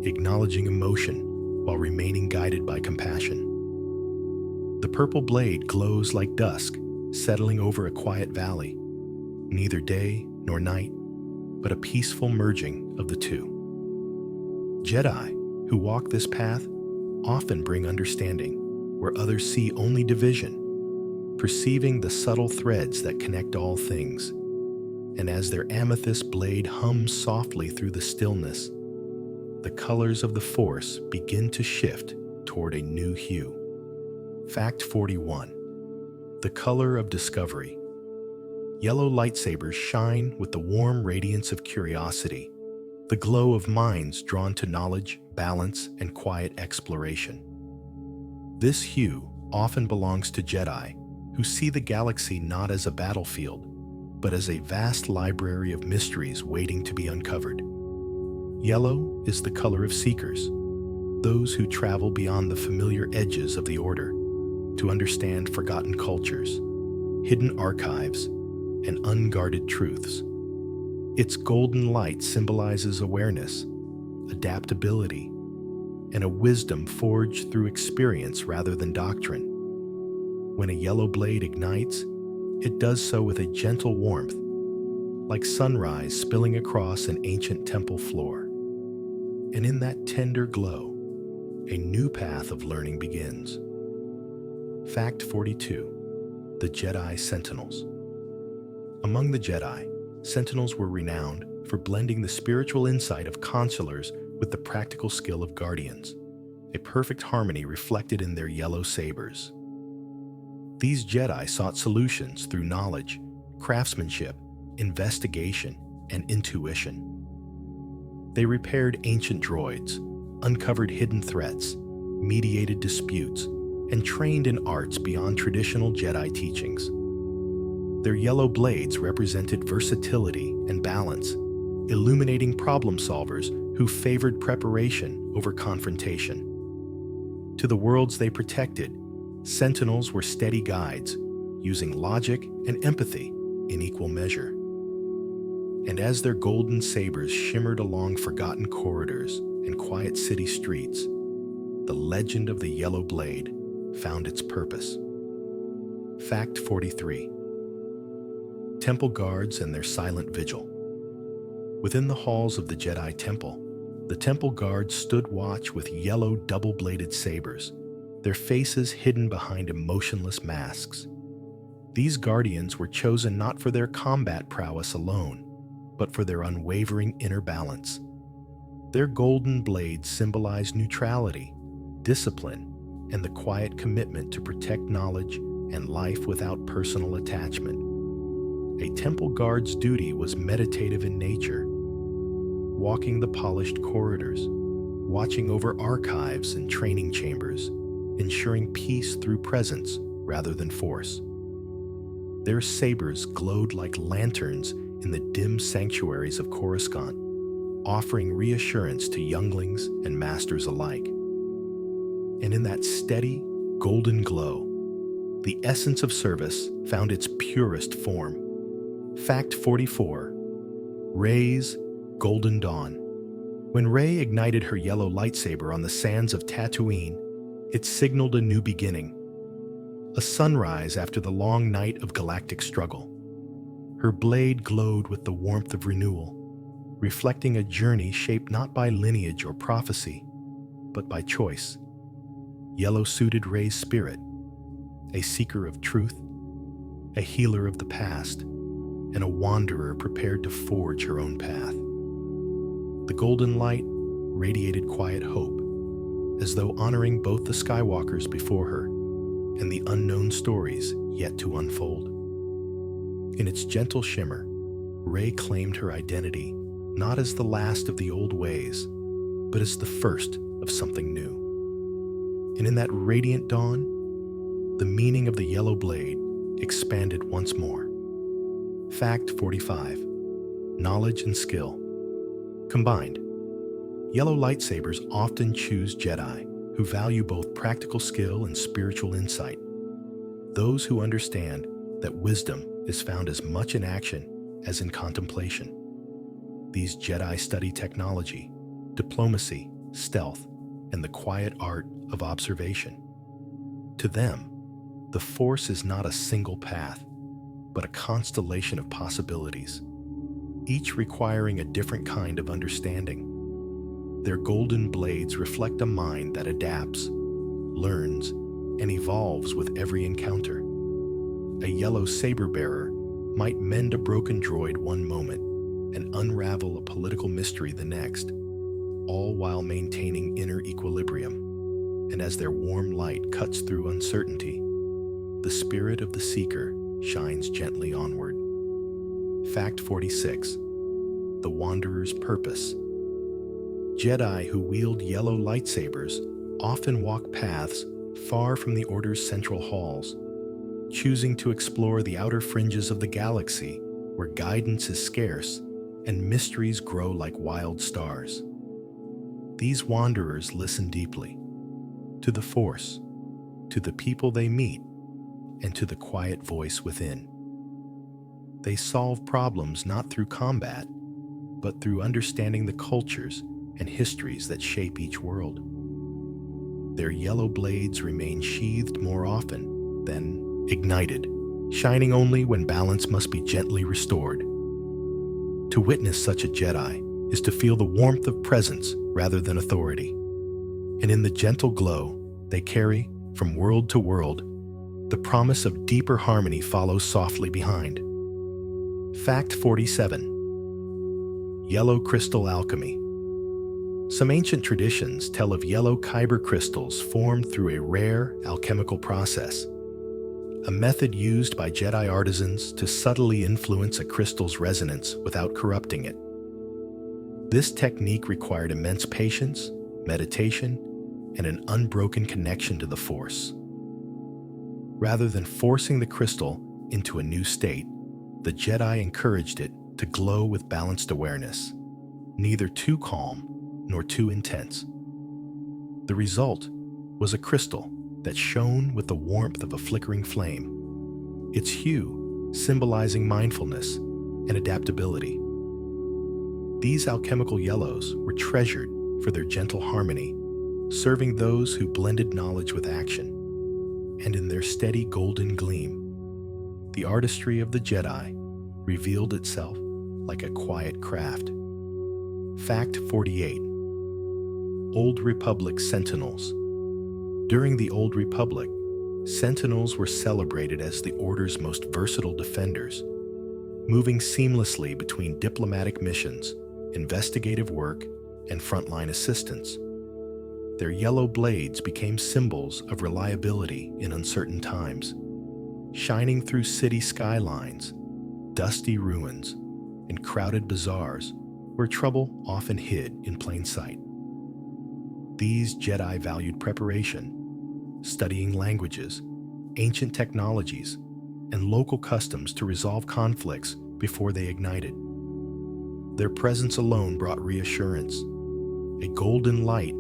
acknowledging emotion while remaining guided by compassion. The purple blade glows like dusk, settling over a quiet valley, neither day nor night, but a peaceful merging of the two. Jedi who walk this path often bring understanding where others see only division, perceiving the subtle threads that connect all things. And as their amethyst blade hums softly through the stillness, the colors of the Force begin to shift toward a new hue. Fact 41. The color of discovery. Yellow lightsabers shine with the warm radiance of curiosity, the glow of minds drawn to knowledge, balance, and quiet exploration. This hue often belongs to Jedi, who see the galaxy not as a battlefield, but as a vast library of mysteries waiting to be uncovered. Yellow is the color of seekers, those who travel beyond the familiar edges of the Order to understand forgotten cultures, hidden archives, and unguarded truths. Its golden light symbolizes awareness, adaptability, and a wisdom forged through experience rather than doctrine. When a yellow blade ignites, it does so with a gentle warmth, like sunrise spilling across an ancient temple floor. And in that tender glow, a new path of learning begins. Fact 42. The Jedi Sentinels. Among the Jedi, Sentinels were renowned for blending the spiritual insight of consulars with the practical skill of guardians, a perfect harmony reflected in their yellow sabers. These Jedi sought solutions through knowledge, craftsmanship, investigation, and intuition. They repaired ancient droids, uncovered hidden threats, mediated disputes, and trained in arts beyond traditional Jedi teachings. Their yellow blades represented versatility and balance, illuminating problem solvers who favored preparation over confrontation. To the worlds they protected, Sentinels were steady guides, using logic and empathy in equal measure. And as their golden sabers shimmered along forgotten corridors and quiet city streets, the legend of the yellow blade found its purpose. Fact 43. Temple guards and their silent vigil. Within the halls of the Jedi Temple, the temple guards stood watch with yellow double-bladed sabers, their faces hidden behind emotionless masks. These guardians were chosen not for their combat prowess alone, but for their unwavering inner balance. Their golden blades symbolize neutrality, discipline, and the quiet commitment to protect knowledge and life without personal attachment. A temple guard's duty was meditative in nature, walking the polished corridors, watching over archives and training chambers, ensuring peace through presence rather than force. Their sabers glowed like lanterns in the dim sanctuaries of Coruscant, offering reassurance to younglings and masters alike. And in that steady, golden glow, the essence of service found its purest form. Fact 44. Rey's Golden Dawn. When Rey ignited her yellow lightsaber on the sands of Tatooine, it signaled a new beginning, a sunrise after the long night of galactic struggle. Her blade glowed with the warmth of renewal, reflecting a journey shaped not by lineage or prophecy, but by choice. Yellow-suited Rey's spirit, a seeker of truth, a healer of the past, and a wanderer prepared to forge her own path. The golden light radiated quiet hope, as though honoring both the Skywalkers before her and the unknown stories yet to unfold. In its gentle shimmer, Rey claimed her identity not as the last of the old ways, but as the first of something new. And in that radiant dawn, the meaning of the yellow blade expanded once more. Fact 45. Knowledge and skill. Combined, yellow lightsabers often choose Jedi who value both practical skill and spiritual insight. Those who understand that wisdom is found as much in action as in contemplation. These Jedi study technology, diplomacy, stealth, and the quiet art of observation. To them, the Force is not a single path, but a constellation of possibilities, each requiring a different kind of understanding. Their golden blades reflect a mind that adapts, learns, and evolves with every encounter. A yellow saber-bearer might mend a broken droid one moment and unravel a political mystery the next, all while maintaining inner equilibrium. And as their warm light cuts through uncertainty, the spirit of the seeker shines gently onward. Fact 46. The Wanderer's Purpose. Jedi who wield yellow lightsabers often walk paths far from the Order's central halls, choosing to explore the outer fringes of the galaxy where guidance is scarce and mysteries grow like wild stars. These wanderers listen deeply to the Force, to the people they meet, and to the quiet voice within. They solve problems not through combat, but through understanding the cultures and histories that shape each world. Their yellow blades remain sheathed more often than ignited, shining only when balance must be gently restored. To witness such a Jedi is to feel the warmth of presence rather than authority. And in the gentle glow they carry from world to world, the promise of deeper harmony follows softly behind. Fact 47. Yellow crystal alchemy. Some ancient traditions tell of yellow kyber crystals formed through a rare alchemical process, a method used by Jedi artisans to subtly influence a crystal's resonance without corrupting it. This technique required immense patience, meditation, and an unbroken connection to the Force. Rather than forcing the crystal into a new state, the Jedi encouraged it to glow with balanced awareness, neither too calm nor too intense. The result was a crystal that shone with the warmth of a flickering flame, its hue symbolizing mindfulness and adaptability. These alchemical yellows were treasured for their gentle harmony, serving those who blended knowledge with action. And in their steady golden gleam, the artistry of the Jedi revealed itself like a quiet craft. Fact 48. Old Republic Sentinels. During the Old Republic, Sentinels were celebrated as the Order's most versatile defenders, moving seamlessly between diplomatic missions, investigative work, and frontline assistance. Their yellow blades became symbols of reliability in uncertain times, shining through city skylines, dusty ruins, and crowded bazaars where trouble often hid in plain sight. These Jedi valued preparation, studying languages, ancient technologies, and local customs to resolve conflicts before they ignited. Their presence alone brought reassurance, a golden light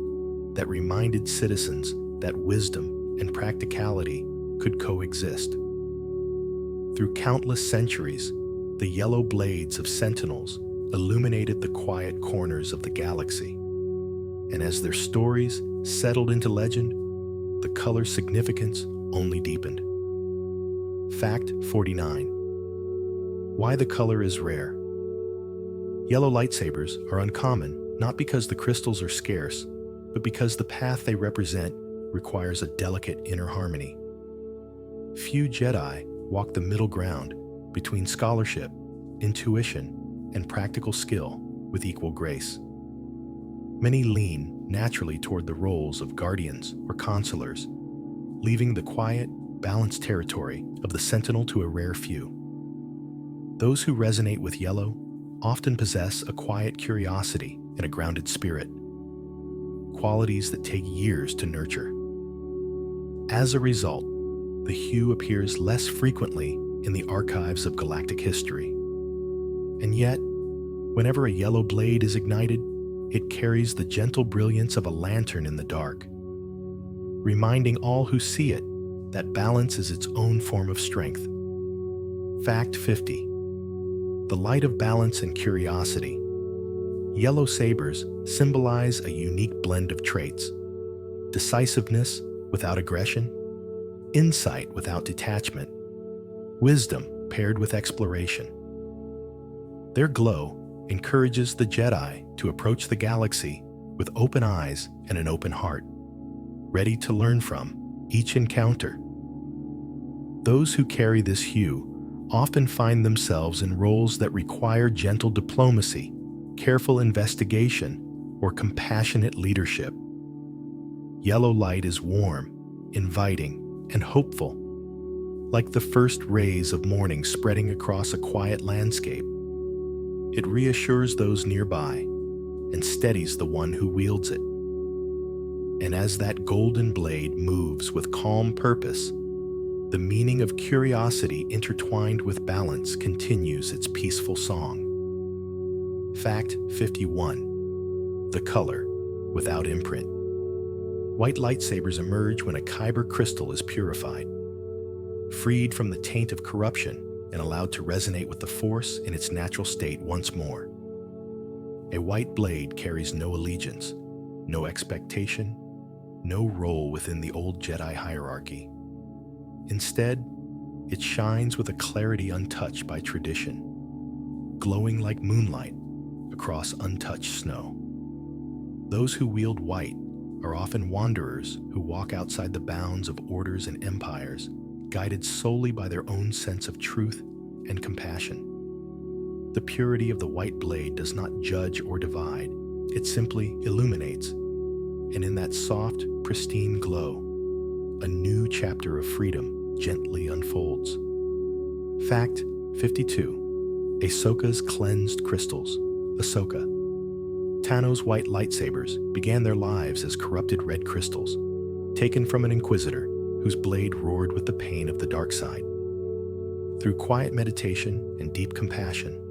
that reminded citizens that wisdom and practicality could coexist. Through countless centuries, the yellow blades of Sentinels illuminated the quiet corners of the galaxy. And as their stories settled into legend, the color significance only deepened. Fact 49. Why the color is rare. Yellow lightsabers are uncommon, not because the crystals are scarce, but because the path they represent requires a delicate inner harmony. Few Jedi walk the middle ground between scholarship, intuition, and practical skill with equal grace. Many lean naturally toward the roles of guardians or consulars, leaving the quiet, balanced territory of the sentinel to a rare few. Those who resonate with yellow often possess a quiet curiosity and a grounded spirit, qualities that take years to nurture. As a result, the hue appears less frequently in the archives of galactic history. And yet, whenever a yellow blade is ignited, it carries the gentle brilliance of a lantern in the dark, reminding all who see it that balance is its own form of strength. Fact 50. The light of balance and curiosity. Yellow sabers symbolize a unique blend of traits: decisiveness without aggression, insight without detachment, wisdom paired with exploration. Their glow encourages the Jedi to approach the galaxy with open eyes and an open heart, ready to learn from each encounter. Those who carry this hue often find themselves in roles that require gentle diplomacy, careful investigation, or compassionate leadership. Yellow light is warm, inviting, and hopeful, like the first rays of morning spreading across a quiet landscape. It reassures those nearby and steadies the one who wields it. And as that golden blade moves with calm purpose, the meaning of curiosity intertwined with balance continues its peaceful song. Fact 51. The color without imprint. White lightsabers emerge when a kyber crystal is purified, freed from the taint of corruption and allowed to resonate with the Force in its natural state once more. A white blade carries no allegiance, no expectation, no role within the old Jedi hierarchy. Instead, it shines with a clarity untouched by tradition, glowing like moonlight across untouched snow. Those who wield white are often wanderers who walk outside the bounds of orders and empires, guided solely by their own sense of truth and compassion. The purity of the white blade does not judge or divide, it simply illuminates. And in that soft, pristine glow, a new chapter of freedom gently unfolds. Fact 52. Ahsoka's cleansed crystals. Ahsoka. Tano's white lightsabers began their lives as corrupted red crystals, taken from an inquisitor whose blade roared with the pain of the dark side. Through quiet meditation and deep compassion,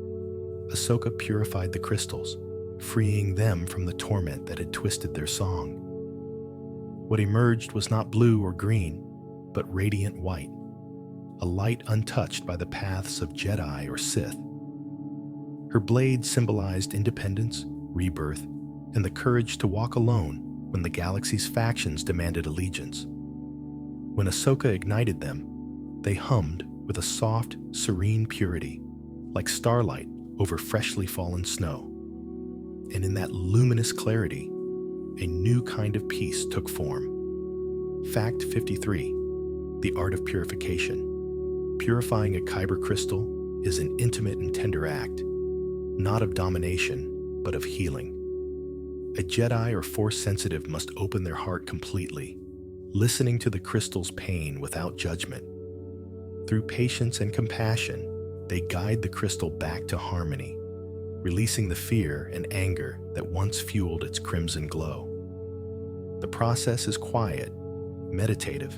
Ahsoka purified the crystals, freeing them from the torment that had twisted their song. What emerged was not blue or green, but radiant white, a light untouched by the paths of Jedi or Sith. Her blade symbolized independence, rebirth, and the courage to walk alone when the galaxy's factions demanded allegiance. When Ahsoka ignited them, they hummed with a soft, serene purity, like starlight over freshly fallen snow. And in that luminous clarity, a new kind of peace took form. Fact 53. The art of purification. Purifying a kyber crystal is an intimate and tender act, not of domination, but of healing. A Jedi or Force sensitive must open their heart completely, listening to the crystal's pain without judgment. Through patience and compassion, they guide the crystal back to harmony, releasing the fear and anger that once fueled its crimson glow. The process is quiet, meditative,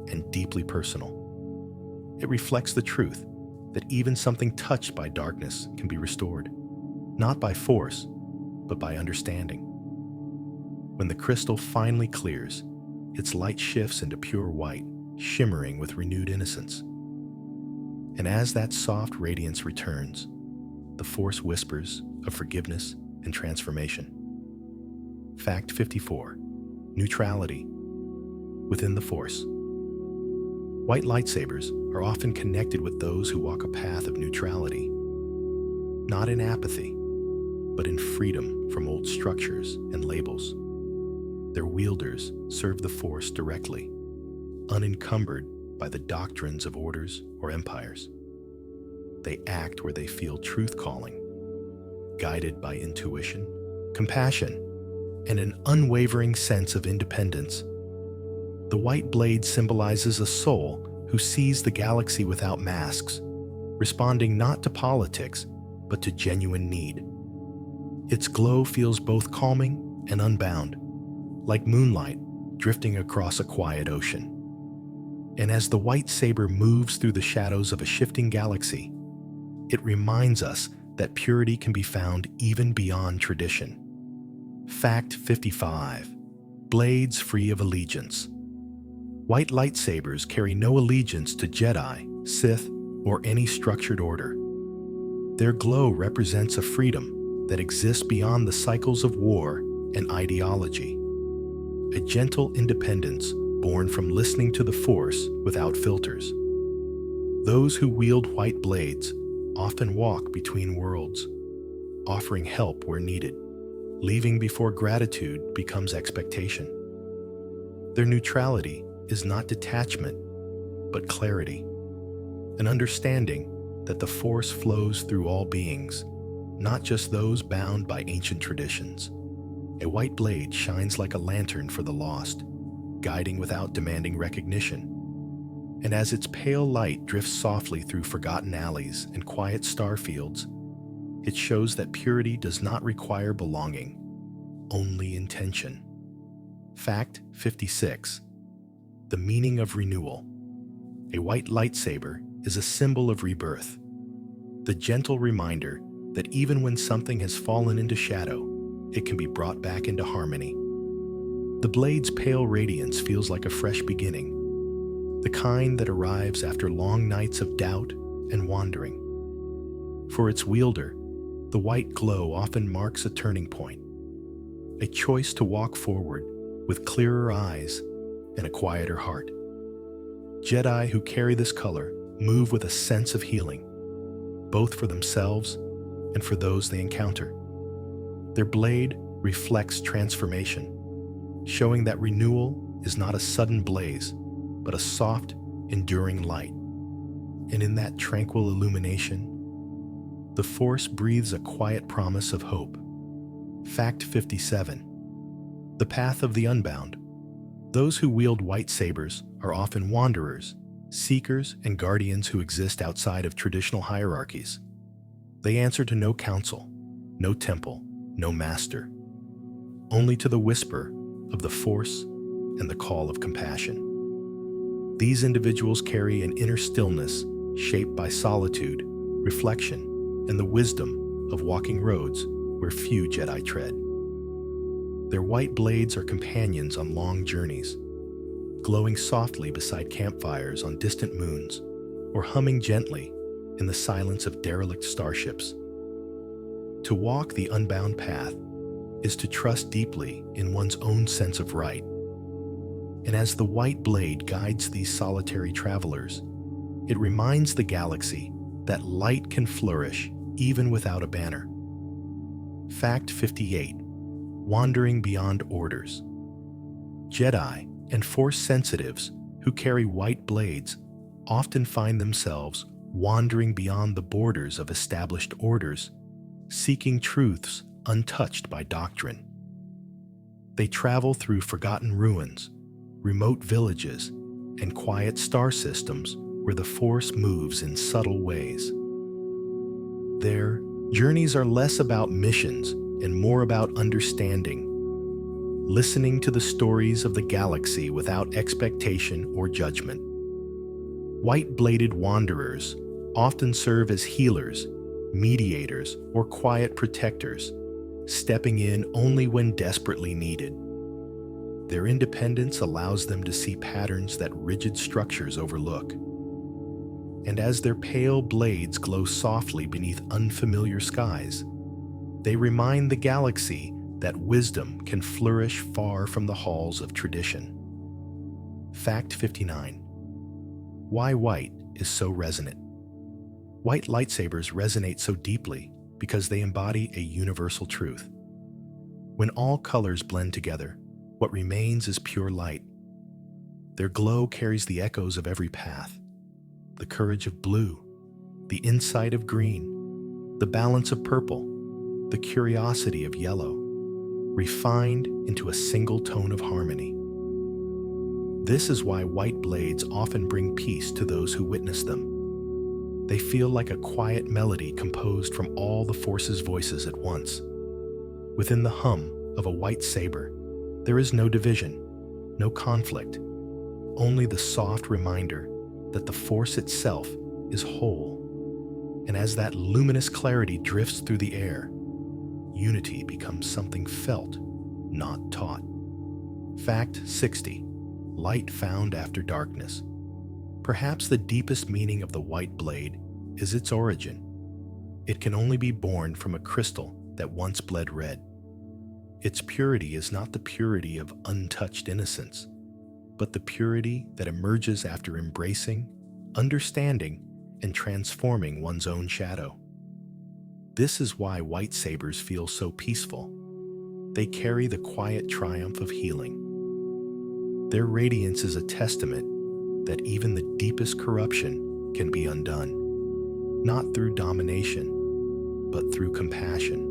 and deeply personal. It reflects the truth that even something touched by darkness can be restored, not by force, but by understanding. When the crystal finally clears, its light shifts into pure white, shimmering with renewed innocence. And as that soft radiance returns, the Force whispers of forgiveness and transformation. Fact 54. Neutrality within the Force. White lightsabers are often connected with those who walk a path of neutrality, not in apathy, but in freedom from old structures and labels. Their wielders serve the Force directly, unencumbered by the doctrines of orders or empires. They act where they feel truth calling, guided by intuition, compassion, and an unwavering sense of independence. The white blade symbolizes a soul who sees the galaxy without masks, responding not to politics, but to genuine need. Its glow feels both calming and unbound, like moonlight drifting across a quiet ocean. And as the white saber moves through the shadows of a shifting galaxy, it reminds us that purity can be found even beyond tradition. Fact 55. Blades free of allegiance. White lightsabers carry no allegiance to Jedi, Sith, or any structured order. Their glow represents a freedom that exists beyond the cycles of war and ideology. A gentle independence born from listening to the Force without filters. Those who wield white blades often walk between worlds, offering help where needed, leaving before gratitude becomes expectation. Their neutrality is not detachment, but clarity, an understanding that the Force flows through all beings, not just those bound by ancient traditions. A white blade shines like a lantern for the lost, guiding without demanding recognition. And as its pale light drifts softly through forgotten alleys and quiet star fields, it shows that purity does not require belonging, only intention. Fact 56. The meaning of renewal. A white lightsaber is a symbol of rebirth, the gentle reminder that even when something has fallen into shadow, it can be brought back into harmony. The blade's pale radiance feels like a fresh beginning, the kind that arrives after long nights of doubt and wandering. For its wielder, the white glow often marks a turning point, a choice to walk forward with clearer eyes and a quieter heart. Jedi who carry this color move with a sense of healing, both for themselves and for those they encounter. Their blade reflects transformation, showing that renewal is not a sudden blaze, but a soft, enduring light. And in that tranquil illumination, the Force breathes a quiet promise of hope. Fact 57. The path of the unbound. Those who wield white sabers are often wanderers, seekers, and guardians who exist outside of traditional hierarchies. They answer to no council, no temple, no master, only to the whisper of the Force and the call of compassion. These individuals carry an inner stillness shaped by solitude, reflection, and the wisdom of walking roads where few Jedi tread. Their white blades are companions on long journeys, glowing softly beside campfires on distant moons, or humming gently in the silence of derelict starships. To walk the unbound path is to trust deeply in one's own sense of right. And as the white blade guides these solitary travelers, it reminds the galaxy that light can flourish even without a banner. Fact 58. Wandering beyond orders. Jedi and Force sensitives who carry white blades often find themselves wandering beyond the borders of established orders, seeking truths untouched by doctrine. They travel through forgotten ruins, remote villages, and quiet star systems where the Force moves in subtle ways. Their journeys are less about missions and more about understanding, listening to the stories of the galaxy without expectation or judgment. White-bladed wanderers often serve as healers, mediators, or quiet protectors, stepping in only when desperately needed. Their independence allows them to see patterns that rigid structures overlook. And as their pale blades glow softly beneath unfamiliar skies, they remind the galaxy that wisdom can flourish far from the halls of tradition. Fact 59. Why white is so resonant. White lightsabers resonate so deeply because they embody a universal truth. When all colors blend together, what remains is pure light. Their glow carries the echoes of every path: the courage of blue, the insight of green, the balance of purple, the curiosity of yellow, refined into a single tone of harmony. This is why white blades often bring peace to those who witness them. They feel like a quiet melody composed from all the Force's voices at once. Within the hum of a white saber, there is no division, no conflict, only the soft reminder that the Force itself is whole. And as that luminous clarity drifts through the air, unity becomes something felt, not taught. Fact 60. Light found after darkness. Perhaps the deepest meaning of the white blade is its origin. It can only be born from a crystal that once bled red. Its purity is not the purity of untouched innocence, but the purity that emerges after embracing, understanding, and transforming one's own shadow. This is why white sabers feel so peaceful. They carry the quiet triumph of healing. Their radiance is a testament that even the deepest corruption can be undone, not through domination, but through compassion.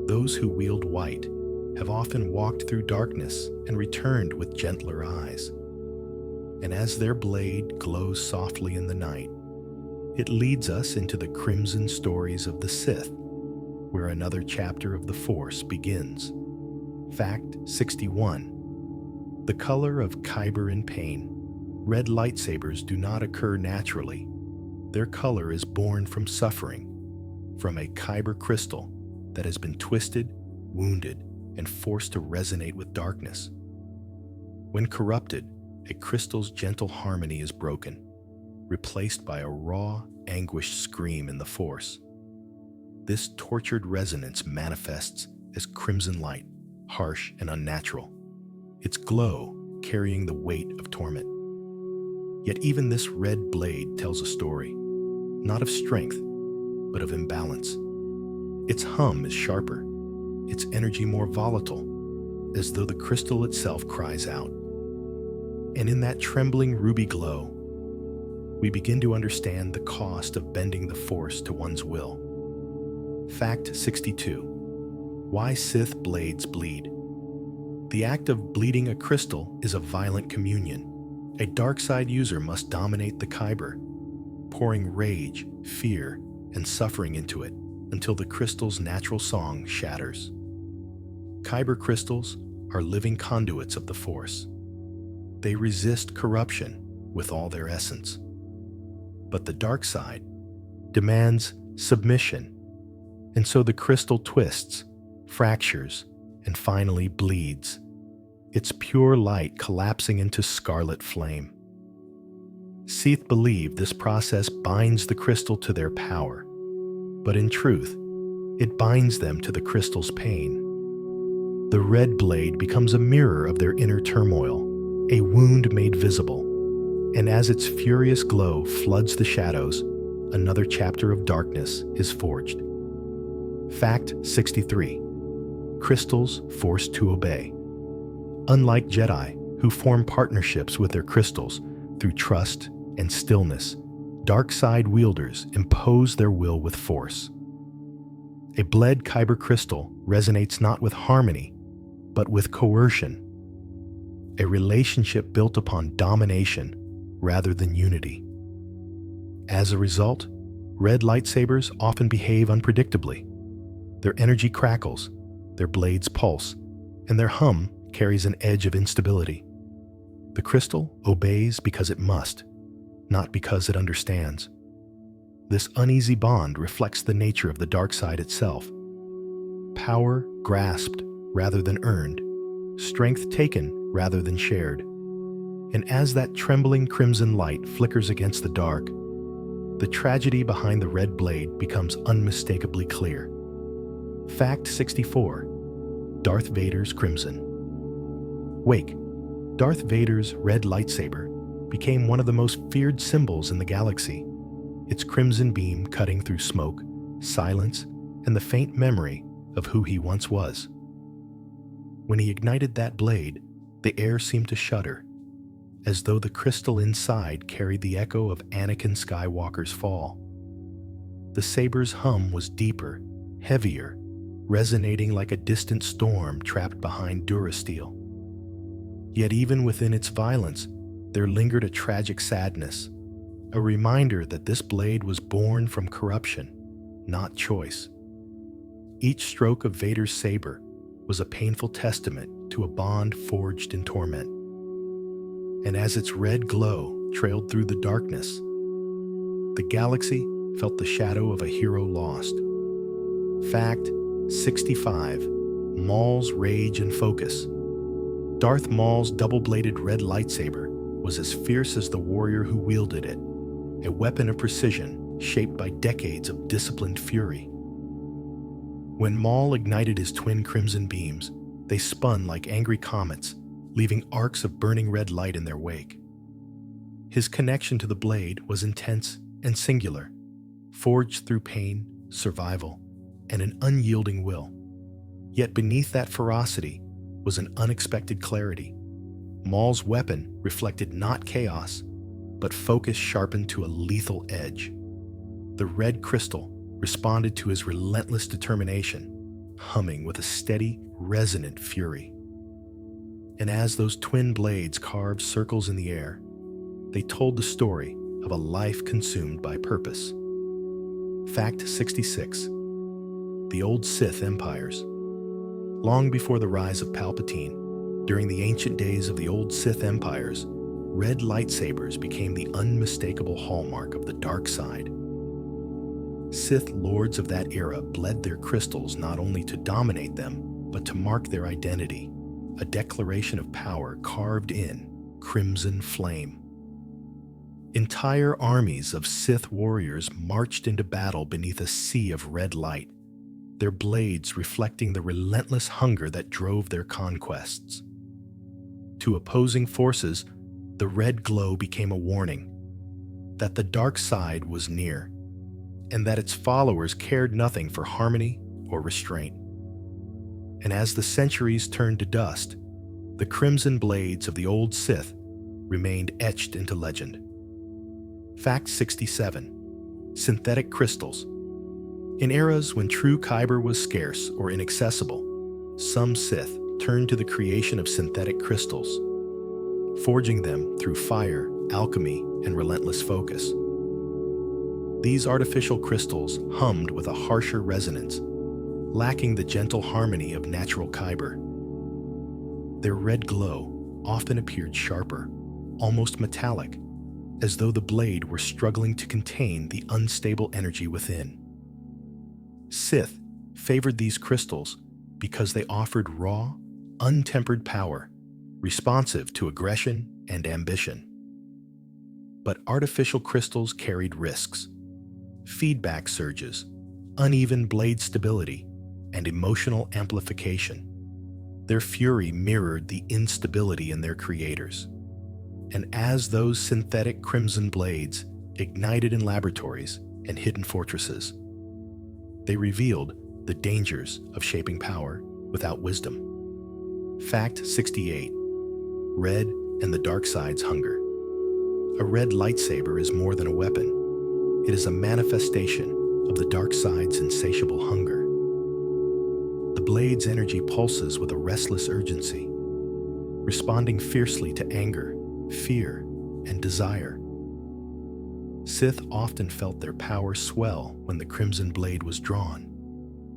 Those who wield white have often walked through darkness and returned with gentler eyes. And as their blade glows softly in the night, it leads us into the crimson stories of the Sith, where another chapter of the Force begins. Fact 61. The color of Kyber in pain. Red lightsabers do not occur naturally. Their color is born from suffering, from a Kyber crystal that has been twisted, wounded, and forced to resonate with darkness. When corrupted, a crystal's gentle harmony is broken, replaced by a raw, anguished scream in the Force. This tortured resonance manifests as crimson light, harsh and unnatural, its glow carrying the weight of torment. Yet even this red blade tells a story, not of strength, but of imbalance. Its hum is sharper, its energy more volatile, as though the crystal itself cries out. And in that trembling ruby glow, we begin to understand the cost of bending the Force to one's will. Fact 62. Why Sith blades bleed. The act of bleeding a crystal is a violent communion. A dark side user must dominate the Kyber, pouring rage, fear, and suffering into it until the crystal's natural song shatters. Kyber crystals are living conduits of the Force. They resist corruption with all their essence. But the dark side demands submission, and so the crystal twists, fractures, and finally bleeds, its pure light collapsing into scarlet flame. Sith believe this process binds the crystal to their power, but in truth, it binds them to the crystal's pain. The red blade becomes a mirror of their inner turmoil, a wound made visible, and as its furious glow floods the shadows, another chapter of darkness is forged. Fact 63. Crystals forced to obey. Unlike Jedi, who form partnerships with their crystals through trust and stillness, dark side wielders impose their will with force. A bled Kyber crystal resonates not with harmony, but with coercion, a relationship built upon domination rather than unity. As a result, red lightsabers often behave unpredictably. Their energy crackles, their blades pulse, and their hum carries an edge of instability. The crystal obeys because it must, not because it understands. This uneasy bond reflects the nature of the dark side itself. Power grasped rather than earned, strength taken rather than shared. And as that trembling crimson light flickers against the dark, the tragedy behind the red blade becomes unmistakably clear. Fact 64. Darth Vader's crimson. Wake. Darth Vader's red lightsaber became one of the most feared symbols in the galaxy. Its crimson beam cutting through smoke, silence, and the faint memory of who he once was. When he ignited that blade, the air seemed to shudder, as though the crystal inside carried the echo of Anakin Skywalker's fall. The saber's hum was deeper, heavier, resonating like a distant storm trapped behind durasteel. Yet even within its violence, there lingered a tragic sadness, a reminder that this blade was born from corruption, not choice. Each stroke of Vader's saber was a painful testament to a bond forged in torment. And as its red glow trailed through the darkness, the galaxy felt the shadow of a hero lost. Fact 65. Maul's Rage and Focus. Darth Maul's double-bladed red lightsaber was as fierce as the warrior who wielded it, a weapon of precision shaped by decades of disciplined fury. When Maul ignited his twin crimson beams, they spun like angry comets, leaving arcs of burning red light in their wake. His connection to the blade was intense and singular, forged through pain, survival, and an unyielding will. Yet beneath that ferocity was an unexpected clarity. Maul's weapon reflected not chaos, but focus sharpened to a lethal edge. The red crystal responded to his relentless determination, humming with a steady, resonant fury. And as those twin blades carved circles in the air, they told the story of a life consumed by purpose. Fact 66. The old Sith empires. Long before the rise of Palpatine, during the ancient days of the old Sith empires, red lightsabers became the unmistakable hallmark of the dark side. Sith lords of that era bled their crystals not only to dominate them, but to mark their identity, a declaration of power carved in crimson flame. Entire armies of Sith warriors marched into battle beneath a sea of red light, their blades reflecting the relentless hunger that drove their conquests. To opposing forces, the red glow became a warning that the dark side was near, and that its followers cared nothing for harmony or restraint. And as the centuries turned to dust, the crimson blades of the old Sith remained etched into legend. Fact 67. Synthetic crystals. In eras when true kyber was scarce or inaccessible, some Sith turned to the creation of synthetic crystals, forging them through fire, alchemy, and relentless focus. These artificial crystals hummed with a harsher resonance, lacking the gentle harmony of natural kyber. Their red glow often appeared sharper, almost metallic, as though the blade were struggling to contain the unstable energy within. Sith favored these crystals because they offered raw, untempered power, responsive to aggression and ambition. But artificial crystals carried risks, feedback surges, uneven blade stability, and emotional amplification. Their fury mirrored the instability in their creators. And as those synthetic crimson blades ignited in laboratories and hidden fortresses, they revealed the dangers of shaping power without wisdom. Fact 68. Red and the dark side's hunger. A red lightsaber is more than a weapon. It is a manifestation of the dark side's insatiable hunger. The blade's energy pulses with a restless urgency, responding fiercely to anger, fear, and desire. Sith often felt their power swell when the crimson blade was drawn,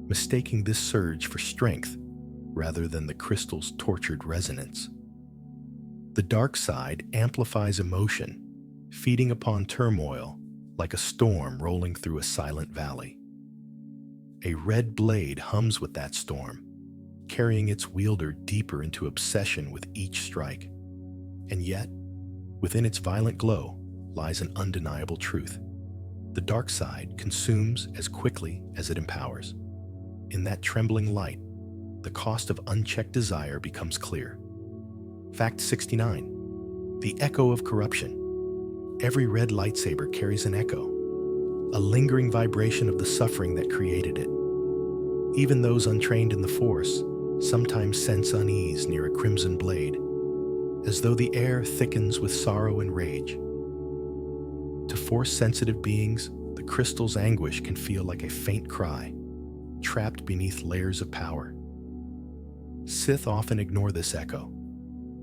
mistaking this surge for strength rather than the crystal's tortured resonance. The dark side amplifies emotion, feeding upon turmoil like a storm rolling through a silent valley. A red blade hums with that storm, carrying its wielder deeper into obsession with each strike. And yet, within its violent glow lies an undeniable truth. The dark side consumes as quickly as it empowers. In that trembling light, the cost of unchecked desire becomes clear. Fact 69. The echo of corruption. Every red lightsaber carries an echo, a lingering vibration of the suffering that created it. Even those untrained in the Force sometimes sense unease near a crimson blade, as though the air thickens with sorrow and rage. To Force-sensitive beings, the crystal's anguish can feel like a faint cry, trapped beneath layers of power. Sith often ignore this echo,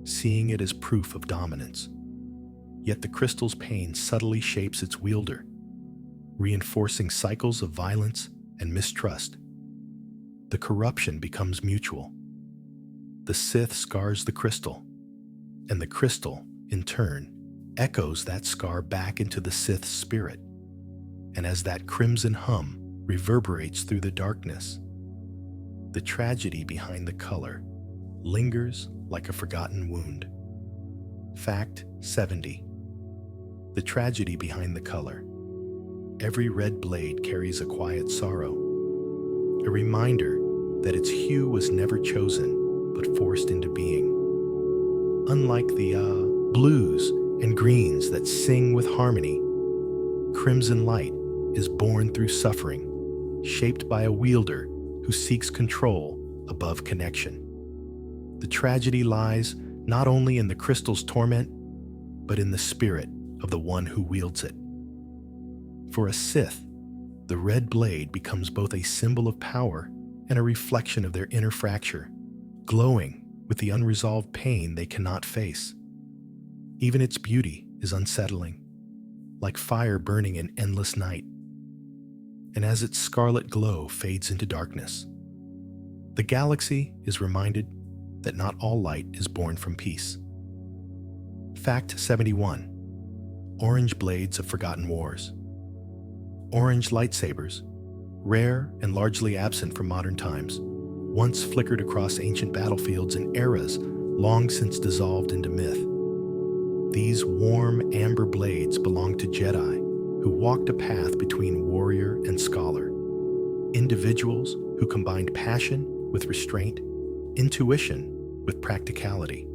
seeing it as proof of dominance. Yet the crystal's pain subtly shapes its wielder, reinforcing cycles of violence and mistrust. The corruption becomes mutual. The Sith scars the crystal, and the crystal, in turn, echoes that scar back into the Sith's spirit. And as that crimson hum reverberates through the darkness, the tragedy behind the color lingers like a forgotten wound. Fact 70. The tragedy behind the color. Every red blade carries a quiet sorrow, a reminder that its hue was never chosen but forced into being. Unlike the blues and greens that sing with harmony, crimson light is born through suffering, shaped by a wielder who seeks control above connection. The tragedy lies not only in the crystal's torment, but in the spirit of the one who wields it. For a Sith, the red blade becomes both a symbol of power and a reflection of their inner fracture, glowing with the unresolved pain they cannot face. Even its beauty is unsettling, like fire burning in endless night. And as its scarlet glow fades into darkness, the galaxy is reminded that not all light is born from peace. Fact 71. Orange blades of forgotten wars. Orange lightsabers, rare and largely absent from modern times, once flickered across ancient battlefields in eras long since dissolved into myth. These warm amber blades belonged to Jedi who walked a path between warrior and scholar, individuals who combined passion with restraint, intuition with practicality.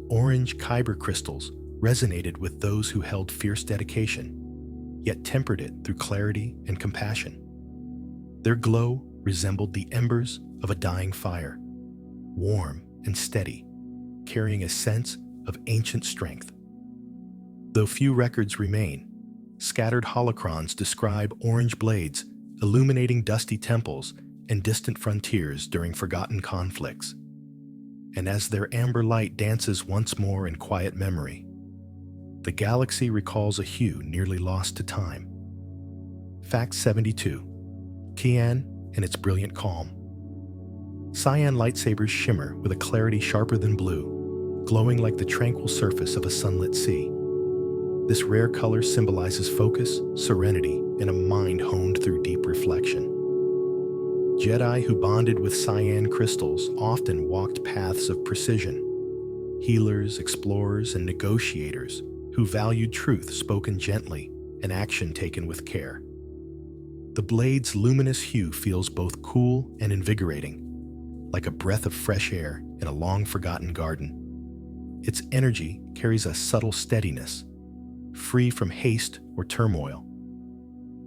Orange kyber crystals resonated with those who held fierce dedication, yet tempered it through clarity and compassion. Their glow resembled the embers of a dying fire, warm and steady, carrying a sense of ancient strength. Though few records remain, scattered holocrons describe orange blades illuminating dusty temples and distant frontiers during forgotten conflicts. And as their amber light dances once more in quiet memory, the galaxy recalls a hue nearly lost to time. Fact 72. Cyan and its brilliant calm. Cyan lightsabers shimmer with a clarity sharper than blue, glowing like the tranquil surface of a sunlit sea. This rare color symbolizes focus, serenity, and a mind honed through deep reflection. Jedi who bonded with cyan crystals often walked paths of precision. Healers, explorers, and negotiators who valued truth spoken gently and action taken with care. The blade's luminous hue feels both cool and invigorating, like a breath of fresh air in a long-forgotten garden. Its energy carries a subtle steadiness, free from haste or turmoil.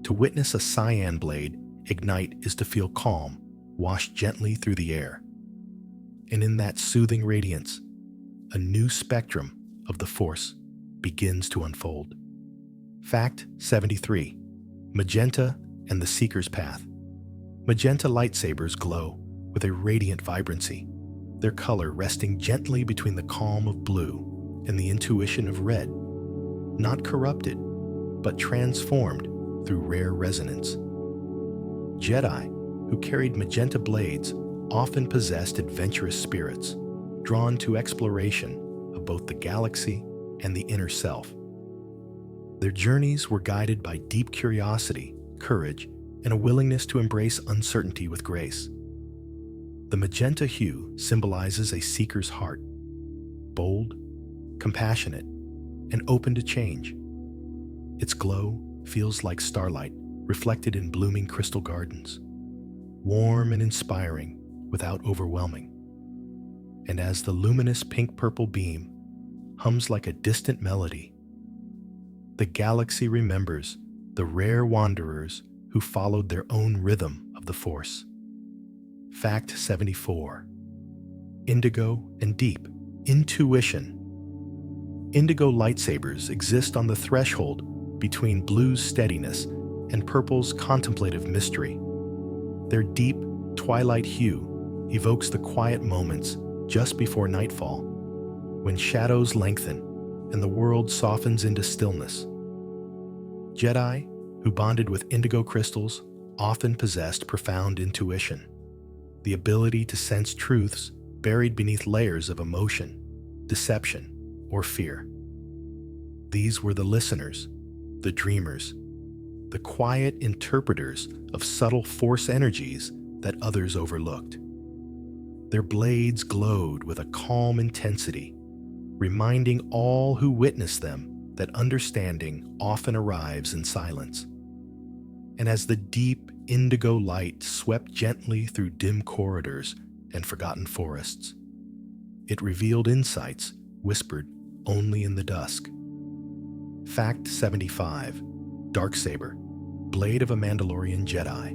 To witness a cyan blade ignite is to feel calm, washed gently through the air. And in that soothing radiance, a new spectrum of the Force begins to unfold. Fact 73. Magenta and the Seeker's Path. Magenta lightsabers glow with a radiant vibrancy, their color resting gently between the calm of blue and the intuition of red, not corrupted, but transformed through rare resonance. Jedi who carried magenta blades often possessed adventurous spirits, drawn to exploration of both the galaxy and the inner self. Their journeys were guided by deep curiosity, courage, and a willingness to embrace uncertainty with grace. The magenta hue symbolizes a seeker's heart, bold, compassionate, and open to change. Its glow feels like starlight reflected in blooming crystal gardens, warm and inspiring without overwhelming. And as the luminous pink-purple beam hums like a distant melody, the galaxy remembers the rare wanderers who followed their own rhythm of the Force. Fact 74. Indigo and deep intuition. Indigo lightsabers exist on the threshold between blue's steadiness and purple's contemplative mystery. Their deep, twilight hue evokes the quiet moments just before nightfall, when shadows lengthen and the world softens into stillness. Jedi who bonded with indigo crystals often possessed profound intuition, the ability to sense truths buried beneath layers of emotion, deception, or fear. These were the listeners, the dreamers, the quiet interpreters of subtle Force energies that others overlooked. Their blades glowed with a calm intensity, reminding all who witnessed them that understanding often arrives in silence. And as the deep indigo light swept gently through dim corridors and forgotten forests, it revealed insights whispered only in the dusk. Fact 75. Darksaber, blade of a Mandalorian Jedi.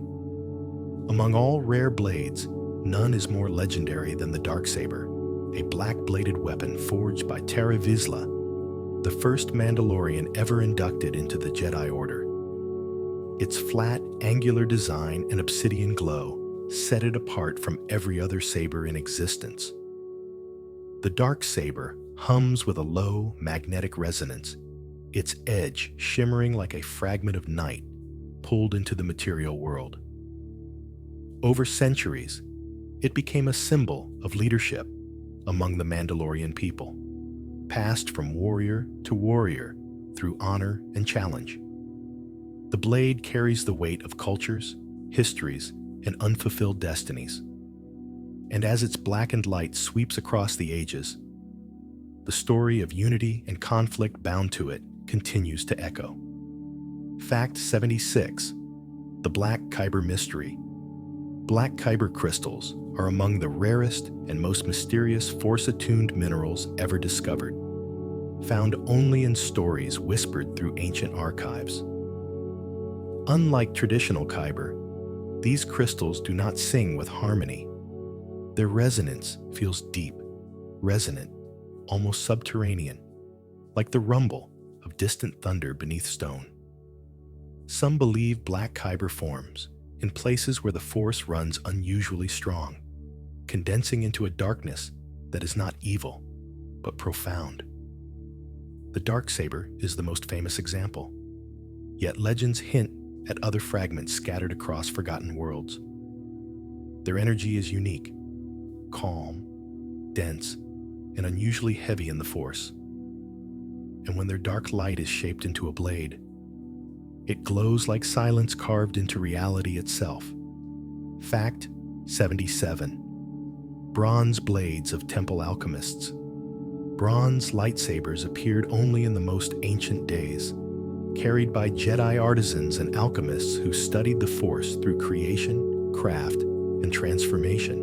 Among all rare blades, none is more legendary than the Darksaber, a black-bladed weapon forged by Tara Vizsla, the first Mandalorian ever inducted into the Jedi Order. Its flat, angular design and obsidian glow set it apart from every other saber in existence. The Darksaber hums with a low, magnetic resonance, its edge shimmering like a fragment of night pulled into the material world. Over centuries, it became a symbol of leadership among the Mandalorian people, passed from warrior to warrior through honor and challenge. The blade carries the weight of cultures, histories, and unfulfilled destinies. And as its blackened light sweeps across the ages, the story of unity and conflict bound to it continues to echo. Fact 76. The Black Kyber Mystery. Black Kyber crystals are among the rarest and most mysterious Force-attuned minerals ever discovered, found only in stories whispered through ancient archives. Unlike traditional Kyber, these crystals do not sing with harmony. Their resonance feels deep, resonant, almost subterranean, like the rumble of distant thunder beneath stone. Some believe Black Kyber forms in places where the Force runs unusually strong, condensing into a darkness that is not evil, but profound. The Darksaber is the most famous example, yet legends hint at other fragments scattered across forgotten worlds. Their energy is unique, calm, dense, and unusually heavy in the Force. And when their dark light is shaped into a blade, it glows like silence carved into reality itself. Fact 77. Bronze blades of temple alchemists. Bronze lightsabers appeared only in the most ancient days, carried by Jedi artisans and alchemists who studied the Force through creation, craft, and transformation.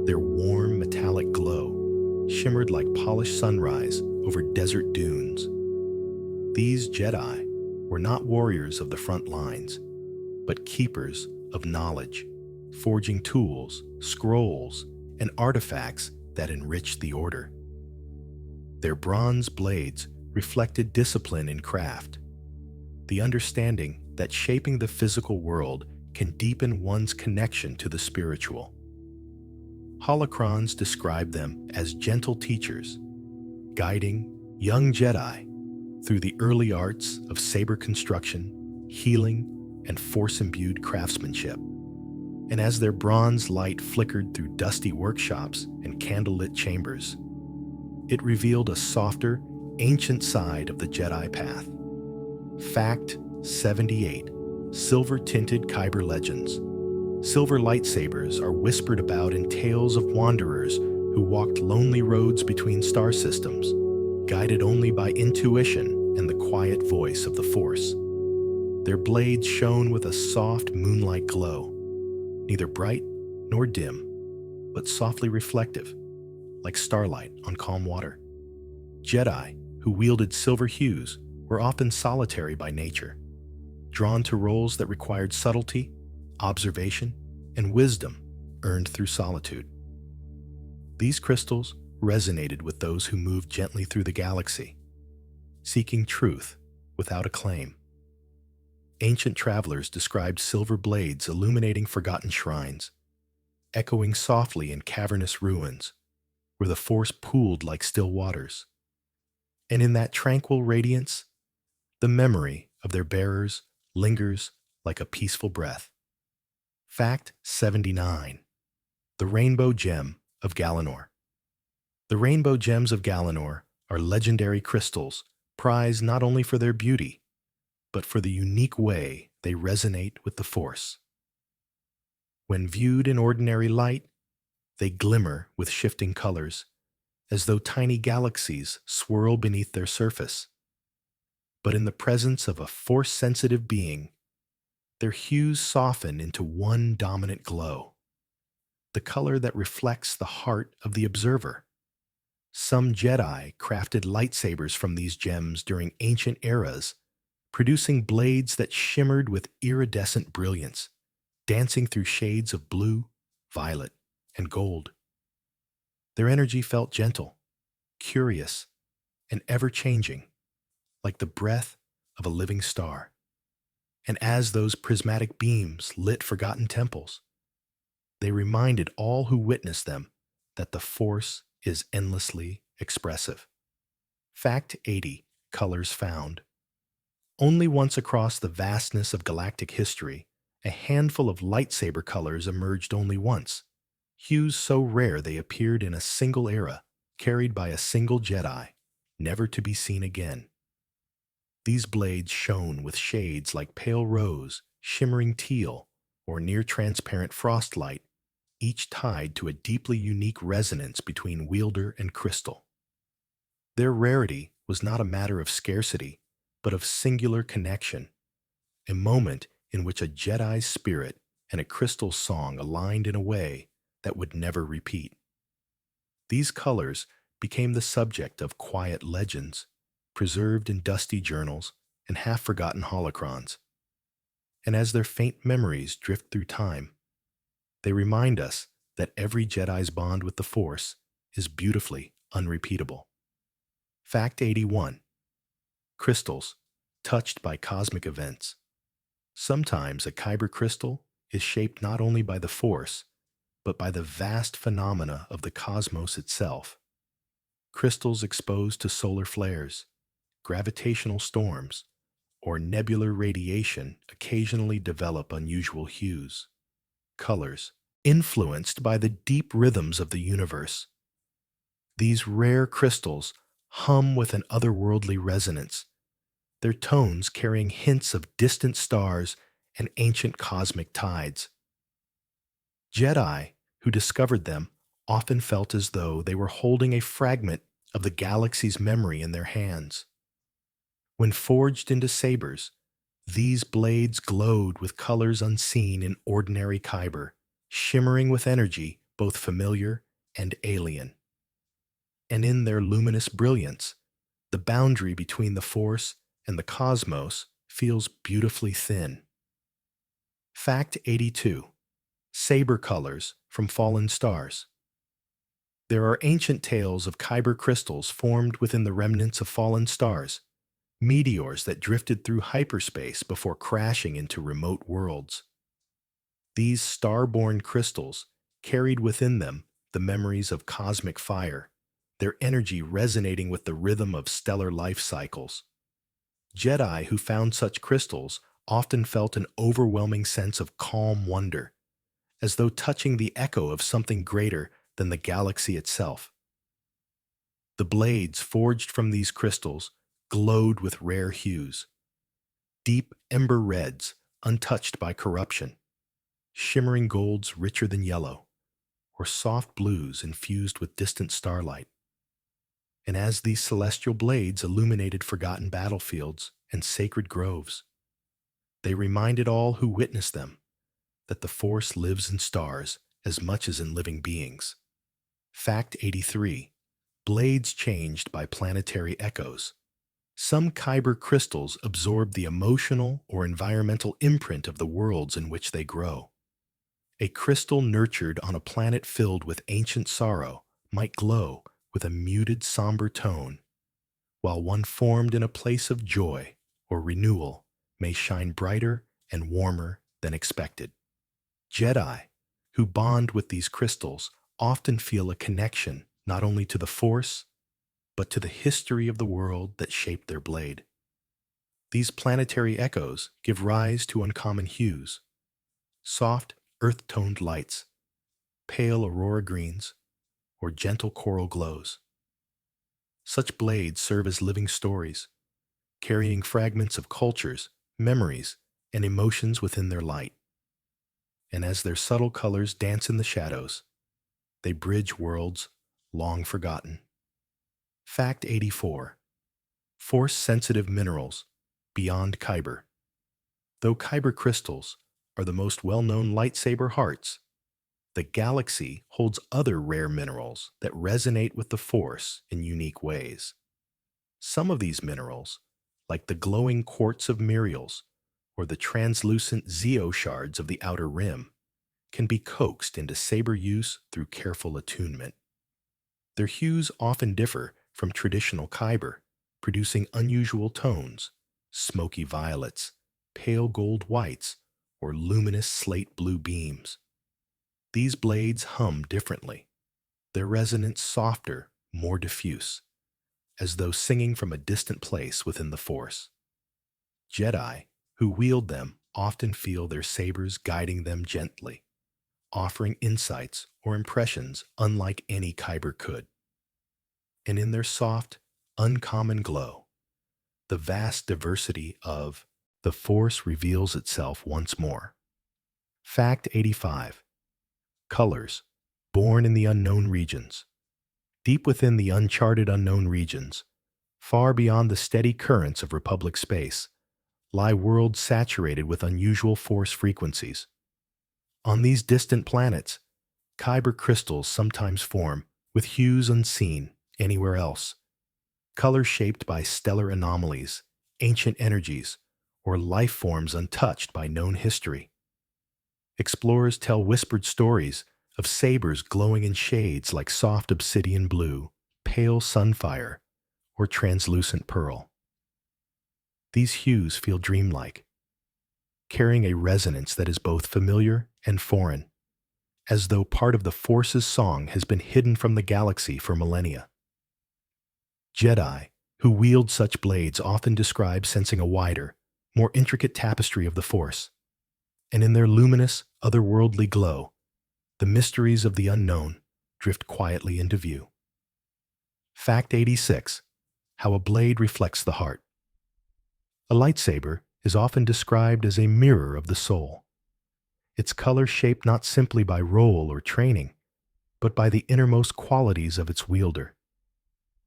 Their warm, metallic glow shimmered like polished sunrise over desert dunes. These Jedi were not warriors of the front lines, but keepers of knowledge, forging tools, scrolls, and artifacts that enriched the Order. Their bronze blades reflected discipline in craft, the understanding that shaping the physical world can deepen one's connection to the spiritual. Holocrons describe them as gentle teachers, guiding young Jedi through the early arts of saber construction, healing, and Force-imbued craftsmanship. And as their bronze light flickered through dusty workshops and candlelit chambers, it revealed a softer, ancient side of the Jedi path. Fact 78. Silver-tinted Kyber legends. Silver lightsabers are whispered about in tales of wanderers who walked lonely roads between star systems, guided only by intuition and the quiet voice of the Force. Their blades shone with a soft moonlight glow, neither bright nor dim, but softly reflective, like starlight on calm water. Jedi who wielded silver hues were often solitary by nature, drawn to roles that required subtlety, observation, and wisdom earned through solitude. These crystals resonated with those who moved gently through the galaxy, seeking truth without a claim. Ancient travelers described silver blades illuminating forgotten shrines, echoing softly in cavernous ruins where the force pooled like still waters. And in that tranquil radiance, the memory of their bearers lingers like a peaceful breath. Fact 79. The Rainbow Gem of Galanor. The Rainbow Gems of Galanor are legendary crystals prized not only for their beauty, but for the unique way they resonate with the Force. When viewed in ordinary light, they glimmer with shifting colors, as though tiny galaxies swirl beneath their surface. But in the presence of a Force-sensitive being, their hues soften into one dominant glow, the color that reflects the heart of the observer. Some Jedi crafted lightsabers from these gems during ancient eras, producing blades that shimmered with iridescent brilliance, dancing through shades of blue, violet, and gold. Their energy felt gentle, curious, and ever-changing, like the breath of a living star. And as those prismatic beams lit forgotten temples, they reminded all who witnessed them that the Force is endlessly expressive. Fact 80. Colors found. Only once across the vastness of galactic history, a handful of lightsaber colors emerged only once, hues so rare they appeared in a single era, carried by a single Jedi, never to be seen again. These blades shone with shades like pale rose, shimmering teal, or near-transparent frostlight, each tied to a deeply unique resonance between wielder and crystal. Their rarity was not a matter of scarcity, but of singular connection, a moment in which a Jedi's spirit and a crystal song aligned in a way that would never repeat. These colors became the subject of quiet legends, preserved in dusty journals and half-forgotten holocrons. And as their faint memories drift through time, they remind us that every Jedi's bond with the Force is beautifully unrepeatable. Fact 81. Crystals, touched by cosmic events. Sometimes a kyber crystal is shaped not only by the Force, but by the vast phenomena of the cosmos itself. Crystals exposed to solar flares, gravitational storms, or nebular radiation occasionally develop unusual hues, colors, influenced by the deep rhythms of the universe. These rare crystals hum with an otherworldly resonance, their tones carrying hints of distant stars and ancient cosmic tides. Jedi who discovered them often felt as though they were holding a fragment of the galaxy's memory in their hands. When forged into sabers, these blades glowed with colors unseen in ordinary kyber, shimmering with energy both familiar and alien. And in their luminous brilliance, the boundary between the Force and the cosmos feels beautifully thin. Fact 82. Saber colors from fallen stars. There are ancient tales of kyber crystals formed within the remnants of fallen stars, meteors that drifted through hyperspace before crashing into remote worlds. These star-born crystals carried within them the memories of cosmic fire, their energy resonating with the rhythm of stellar life cycles. Jedi who found such crystals often felt an overwhelming sense of calm wonder, as though touching the echo of something greater than the galaxy itself. The blades forged from these crystals glowed with rare hues, deep ember reds untouched by corruption, shimmering golds richer than yellow, or soft blues infused with distant starlight. And as these celestial blades illuminated forgotten battlefields and sacred groves, they reminded all who witnessed them that the Force lives in stars as much as in living beings. Fact 83. Blades changed by planetary echoes. Some kyber crystals absorb the emotional or environmental imprint of the worlds in which they grow. A crystal nurtured on a planet filled with ancient sorrow might glow with a muted, somber tone, while one formed in a place of joy or renewal may shine brighter and warmer than expected. Jedi, who bond with these crystals, often feel a connection not only to the Force, but to the history of the world that shaped their blade. These planetary echoes give rise to uncommon hues: soft, earth-toned lights, pale aurora greens, or gentle coral glows. Such blades serve as living stories, carrying fragments of cultures, memories, and emotions within their light. And as their subtle colors dance in the shadows, they bridge worlds long forgotten. Fact 84. Force-sensitive minerals beyond kyber. Though kyber crystals are the most well-known lightsaber hearts, the galaxy holds other rare minerals that resonate with the Force in unique ways. Some of these minerals, like the glowing quartz of Miriels or the translucent Zeo shards of the Outer Rim, can be coaxed into saber use through careful attunement. Their hues often differ from traditional kyber, producing unusual tones: smoky violets, pale gold whites, or luminous slate blue beams. These blades hum differently, their resonance softer, more diffuse, as though singing from a distant place within the Force. Jedi, who wield them, often feel their sabers guiding them gently, offering insights or impressions unlike any kyber could. And in their soft, uncommon glow, the vast diversity of the Force reveals itself once more. Fact 85. Colors, born in the unknown regions. Deep within the uncharted unknown regions, far beyond the steady currents of Republic space, lie worlds saturated with unusual Force frequencies. On these distant planets, kyber crystals sometimes form with hues unseen anywhere else, colors shaped by stellar anomalies, ancient energies, or life forms untouched by known history. Explorers tell whispered stories of sabers glowing in shades like soft obsidian blue, pale sunfire, or translucent pearl. These hues feel dreamlike, carrying a resonance that is both familiar and foreign, as though part of the Force's song has been hidden from the galaxy for millennia. Jedi, who wield such blades, often describe sensing a wider, more intricate tapestry of the Force, and in their luminous, otherworldly glow, the mysteries of the unknown drift quietly into view. Fact 86. How a blade reflects the heart. A lightsaber is often described as a mirror of the soul, its color shaped not simply by role or training, but by the innermost qualities of its wielder.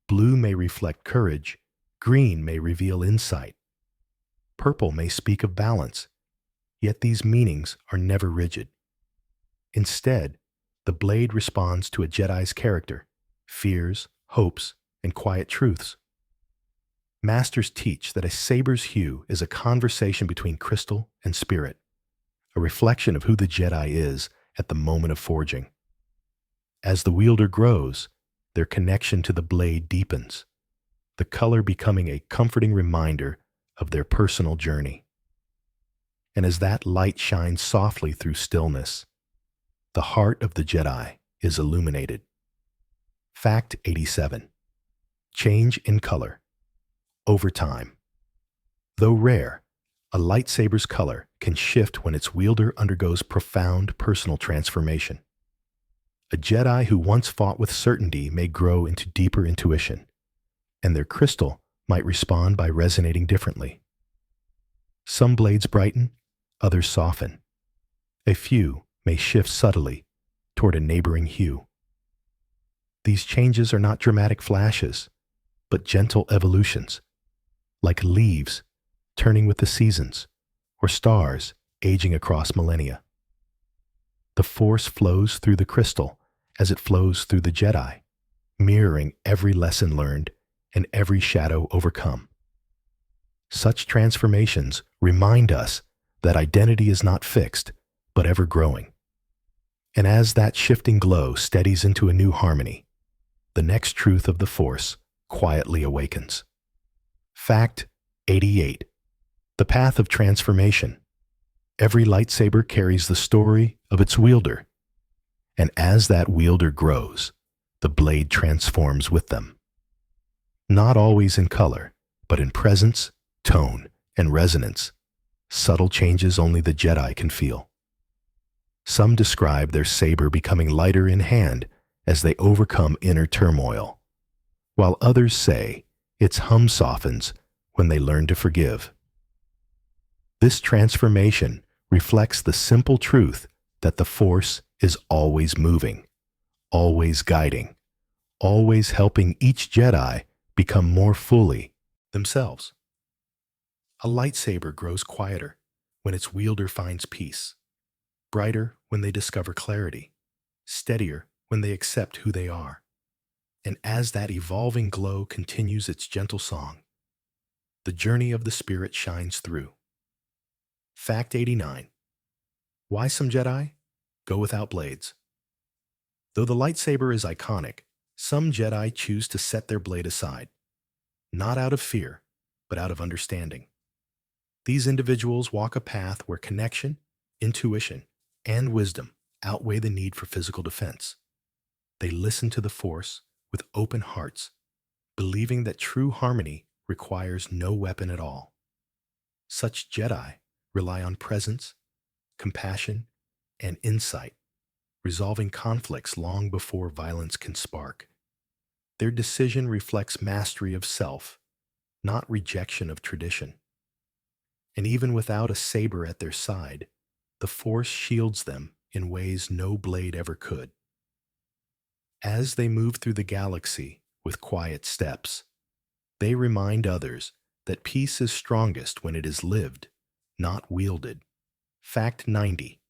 Blue may reflect courage, green may reveal insight, purple may speak of balance, yet these meanings are never rigid. Instead, the blade responds to a Jedi's character, fears, hopes, and quiet truths. Masters teach that a saber's hue is a conversation between crystal and spirit, a reflection of who the Jedi is at the moment of forging. As the wielder grows, their connection to the blade deepens, the color becoming a comforting reminder of their personal journey. And as that light shines softly through stillness, the heart of the Jedi is illuminated. Fact 87. Change in color. Over time. Though rare, a lightsaber's color can shift when its wielder undergoes profound personal transformation. A Jedi who once fought with certainty may grow into deeper intuition, and their crystal might respond by resonating differently. Some blades brighten, others soften. A few may shift subtly toward a neighboring hue. These changes are not dramatic flashes, but gentle evolutions, like leaves turning with the seasons, or stars aging across millennia. The Force flows through the crystal as it flows through the Jedi, mirroring every lesson learned and every shadow overcome. Such transformations remind us that identity is not fixed, but ever growing. And as that shifting glow steadies into a new harmony, the next truth of the Force quietly awakens. Fact 88. The path of transformation. Every lightsaber carries the story of its wielder, and as that wielder grows, the blade transforms with them. Not always in color, but in presence, tone, and resonance, subtle changes only the Jedi can feel. Some describe their saber becoming lighter in hand as they overcome inner turmoil, while others say its hum softens when they learn to forgive. This transformation reflects the simple truth that the Force is always moving, always guiding, always helping each Jedi become more fully themselves. A lightsaber grows quieter when its wielder finds peace, brighter when they discover clarity, steadier when they accept who they are. And as that evolving glow continues its gentle song, the journey of the spirit shines through. Fact 89. Why some Jedi go without blades? Though the lightsaber is iconic, some Jedi choose to set their blade aside, not out of fear, but out of understanding. These individuals walk a path where connection, intuition, and wisdom outweigh the need for physical defense. They listen to the Force with open hearts, believing that true harmony requires no weapon at all. Such Jedi rely on presence, compassion, and insight, resolving conflicts long before violence can spark. Their decision reflects mastery of self, not rejection of tradition. And even without a saber at their side, the Force shields them in ways no blade ever could. As they move through the galaxy with quiet steps, they remind others that peace is strongest when it is lived, not wielded. Fact 90.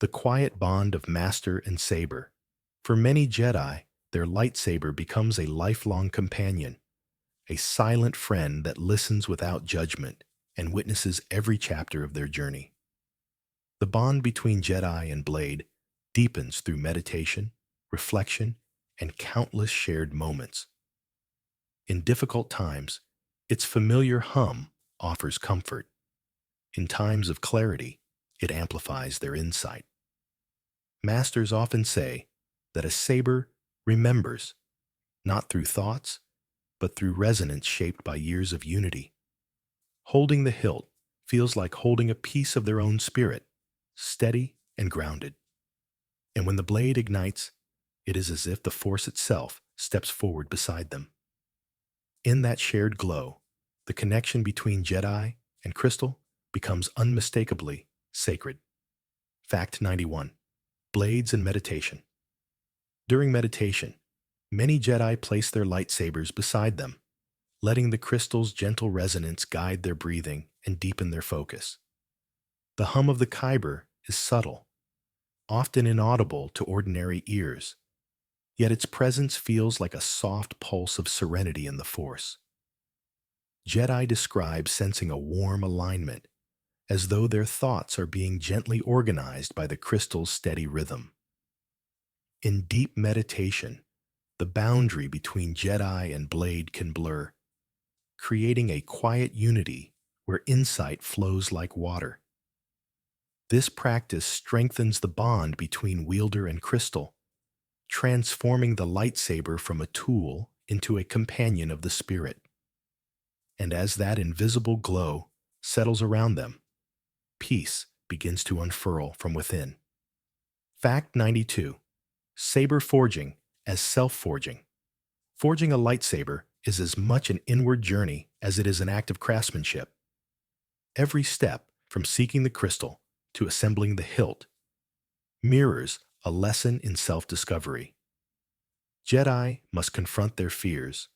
The quiet bond of master and saber. For many Jedi, their lightsaber becomes a lifelong companion, a silent friend that listens without judgment and witnesses every chapter of their journey. The bond between Jedi and blade deepens through meditation, reflection, and countless shared moments. In difficult times, its familiar hum offers comfort. In times of clarity, it amplifies their insight. Masters often say that a saber remembers, not through thoughts, but through resonance shaped by years of unity. Holding the hilt feels like holding a piece of their own spirit, steady and grounded. And when the blade ignites, it is as if the Force itself steps forward beside them. In that shared glow, the connection between Jedi and crystal becomes unmistakably sacred. Fact 91. Blades and meditation. During meditation, many Jedi place their lightsabers beside them, letting the crystal's gentle resonance guide their breathing and deepen their focus. The hum of the kyber is subtle, often inaudible to ordinary ears, yet its presence feels like a soft pulse of serenity in the Force. Jedi describe sensing a warm alignment, as though their thoughts are being gently organized by the crystal's steady rhythm. In deep meditation, the boundary between Jedi and blade can blur, creating a quiet unity where insight flows like water. This practice strengthens the bond between wielder and crystal, transforming the lightsaber from a tool into a companion of the spirit. And as that invisible glow settles around them, peace begins to unfurl from within. Fact 92. Saber forging as self-forging. Forging a lightsaber is as much an inward journey as it is an act of craftsmanship. Every step, from seeking the crystal to assembling the hilt, mirrors a lesson in self-discovery. Jedi must confront their fears,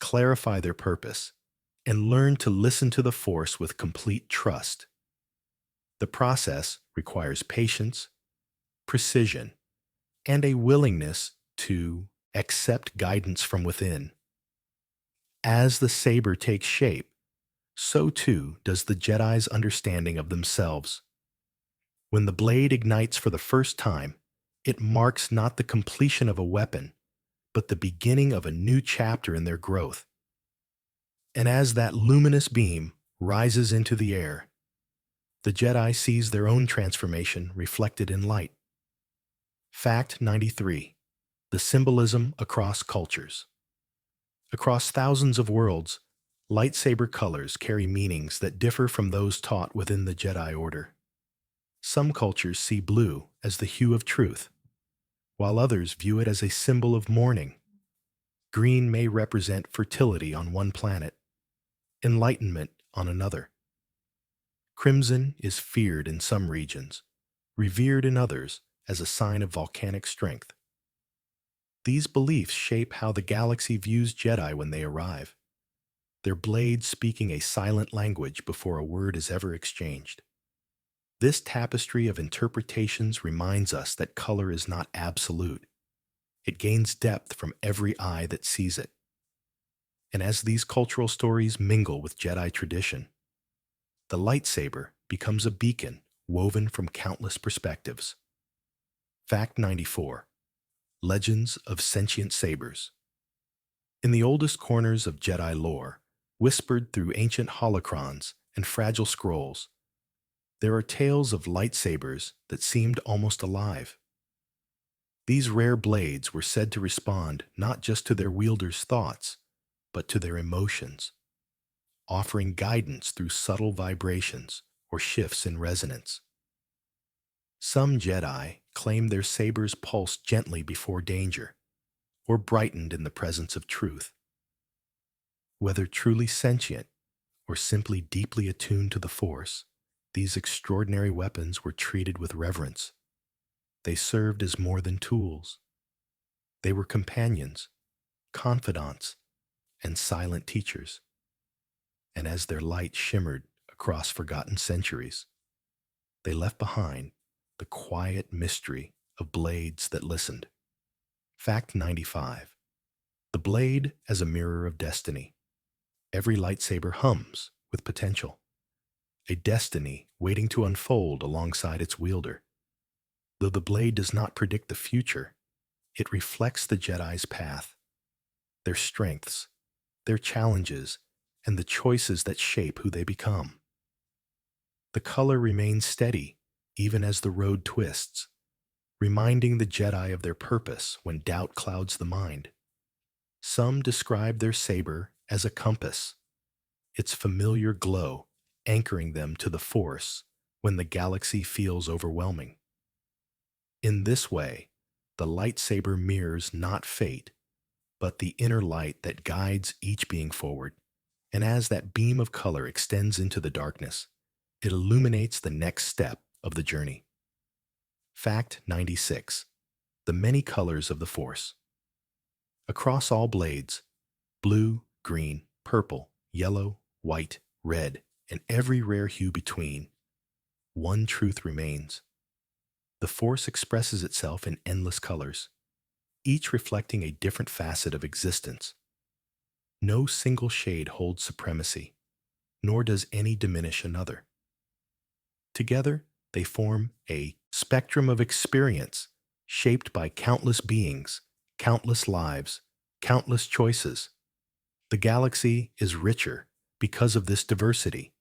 clarify their purpose, and learn to listen to the Force with complete trust. The process requires patience, precision, and a willingness to accept guidance from within. As the saber takes shape, so too does the Jedi's understanding of themselves. When the blade ignites for the first time, it marks not the completion of a weapon, but the beginning of a new chapter in their growth. And as that luminous beam rises into the air, the Jedi sees their own transformation reflected in light. Fact 93. The symbolism across cultures. Across thousands of worlds, lightsaber colors carry meanings that differ from those taught within the Jedi Order. Some cultures see blue as the hue of truth, while others view it as a symbol of mourning. Green may represent fertility on one planet, enlightenment on another. Crimson is feared in some regions, revered in others as a sign of volcanic strength. These beliefs shape how the galaxy views Jedi when they arrive, their blades speaking a silent language before a word is ever exchanged. This tapestry of interpretations reminds us that color is not absolute. It gains depth from every eye that sees it. And as these cultural stories mingle with Jedi tradition, the lightsaber becomes a beacon woven from countless perspectives. Fact 94. Legends of sentient sabers. In the oldest corners of Jedi lore, whispered through ancient holocrons and fragile scrolls, there are tales of lightsabers that seemed almost alive. These rare blades were said to respond not just to their wielder's thoughts, but to their emotions, offering guidance through subtle vibrations or shifts in resonance. Some Jedi claimed their sabers pulsed gently before danger, or brightened in the presence of truth. Whether truly sentient or simply deeply attuned to the Force, these extraordinary weapons were treated with reverence. They served as more than tools. They were companions, confidants, and silent teachers. And as their light shimmered across forgotten centuries, they left behind the quiet mystery of blades that listened. Fact 95. The blade as a mirror of destiny. Every lightsaber hums with potential, a destiny waiting to unfold alongside its wielder. Though the blade does not predict the future, it reflects the Jedi's path, their strengths, their challenges, and the choices that shape who they become. The color remains steady even as the road twists, reminding the Jedi of their purpose when doubt clouds the mind. Some describe their saber as a compass, its familiar glow anchoring them to the Force when the galaxy feels overwhelming. In this way, the lightsaber mirrors not fate, but the inner light that guides each being forward, and as that beam of color extends into the darkness, it illuminates the next step of the journey. Fact 96. The many colors of the Force. Across all blades, blue, green, purple, yellow, white, red, and every rare hue between, one truth remains. The Force expresses itself in endless colors, each reflecting a different facet of existence. No single shade holds supremacy, nor does any diminish another. Together, they form a spectrum of experience shaped by countless beings, countless lives, countless choices. The galaxy is richer because of this diversity,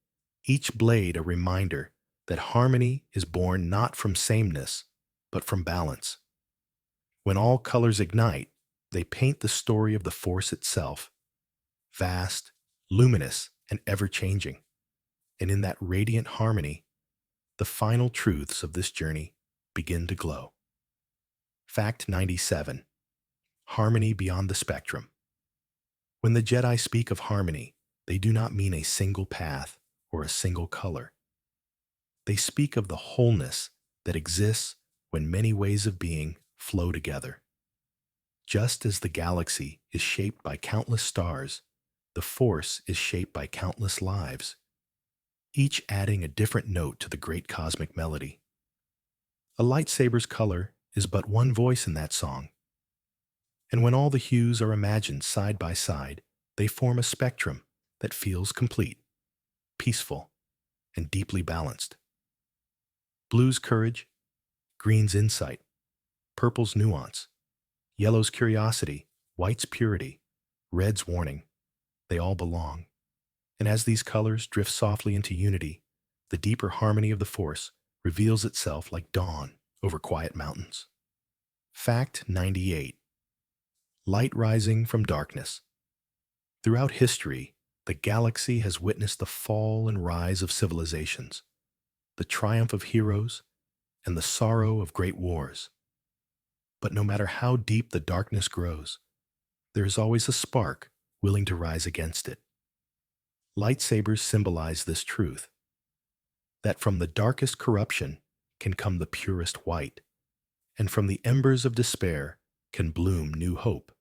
each blade a reminder that harmony is born not from sameness, but from balance. When all colors ignite, they paint the story of the Force itself, vast, luminous, and ever-changing. And in that radiant harmony, the final truths of this journey begin to glow. Fact 97. Harmony beyond the spectrum. When the Jedi speak of harmony, they do not mean a single path or a single color. They speak of the wholeness that exists when many ways of being flow together. Just as the galaxy is shaped by countless stars, the Force is shaped by countless lives, each adding a different note to the great cosmic melody. A lightsaber's color is but one voice in that song. And when all the hues are imagined side by side, they form a spectrum that feels complete. peaceful, and deeply balanced. Blue's courage, green's insight, purple's nuance, yellow's curiosity, white's purity, red's warning. They all belong. And as these colors drift softly into unity, the deeper harmony of the Force reveals itself like dawn over quiet mountains. Fact 98. Light rising from darkness. Throughout history, the galaxy has witnessed the fall and rise of civilizations, the triumph of heroes, and the sorrow of great wars. But no matter how deep the darkness grows, there is always a spark willing to rise against it. Lightsabers symbolize this truth, that from the darkest corruption can come the purest white, and from the embers of despair can bloom new hope.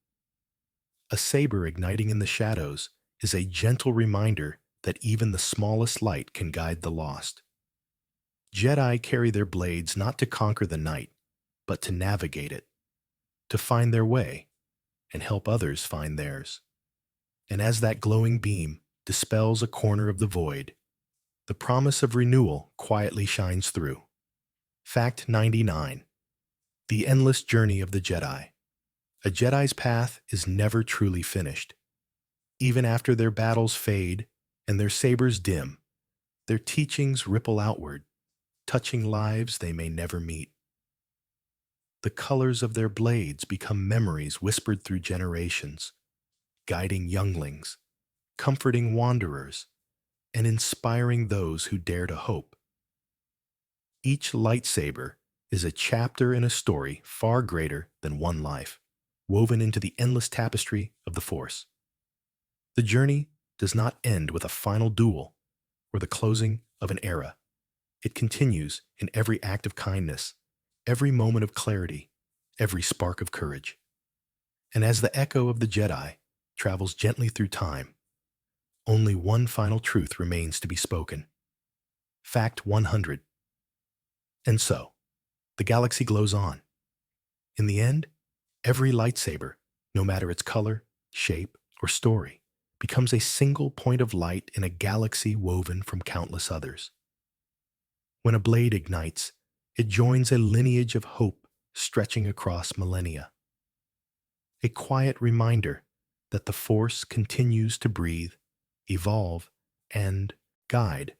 A saber igniting in the shadows is a gentle reminder that even the smallest light can guide the lost. Jedi carry their blades not to conquer the night, but to navigate it, to find their way, and help others find theirs. And as that glowing beam dispels a corner of the void, the promise of renewal quietly shines through. Fact 99. The endless journey of the Jedi. A Jedi's path is never truly finished. Even after their battles fade and their sabers dim, their teachings ripple outward, touching lives they may never meet. The colors of their blades become memories whispered through generations, guiding younglings, comforting wanderers, and inspiring those who dare to hope. Each lightsaber is a chapter in a story far greater than one life, woven into the endless tapestry of the Force. The journey does not end with a final duel or the closing of an era. It continues in every act of kindness, every moment of clarity, every spark of courage. And as the echo of the Jedi travels gently through time, only one final truth remains to be spoken. Fact 100. And so, the galaxy glows on. In the end, every lightsaber, no matter its color, shape, or story, becomes a single point of light in a galaxy woven from countless others. When a blade ignites, it joins a lineage of hope stretching across millennia. A quiet reminder that the Force continues to breathe, evolve, and guide.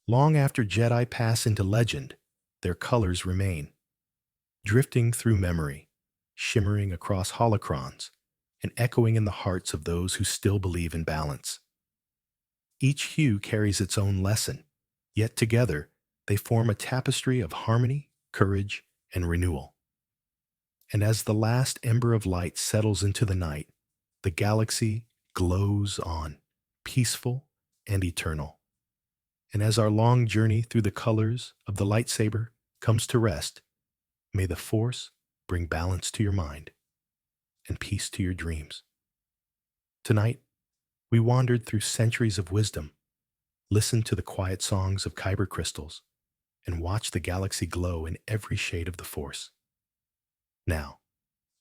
Long after Jedi pass into legend, their colors remain, drifting through memory, shimmering across holocrons, and echoing in the hearts of those who still believe in balance. Each hue carries its own lesson, yet together they form a tapestry of harmony, courage, and renewal. And as the last ember of light settles into the night, the galaxy glows on, peaceful and eternal. And as our long journey through the colors of the lightsaber comes to rest, may the Force bring balance to your mind and peace to your dreams. Tonight, we wandered through centuries of wisdom, listened to the quiet songs of kyber crystals, and watched the galaxy glow in every shade of the Force. Now,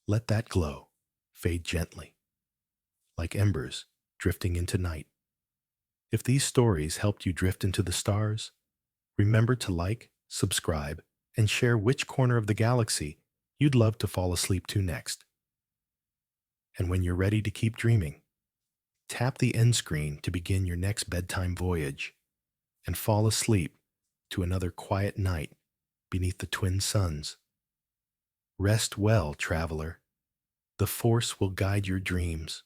let that glow fade gently, like embers drifting into night. If these stories helped you drift into the stars, remember to like, subscribe, and share which corner of the galaxy you'd love to fall asleep to next. And when you're ready to keep dreaming, tap the end screen to begin your next bedtime voyage and fall asleep to another quiet night beneath the twin suns. Rest well, traveler. The Force will guide your dreams,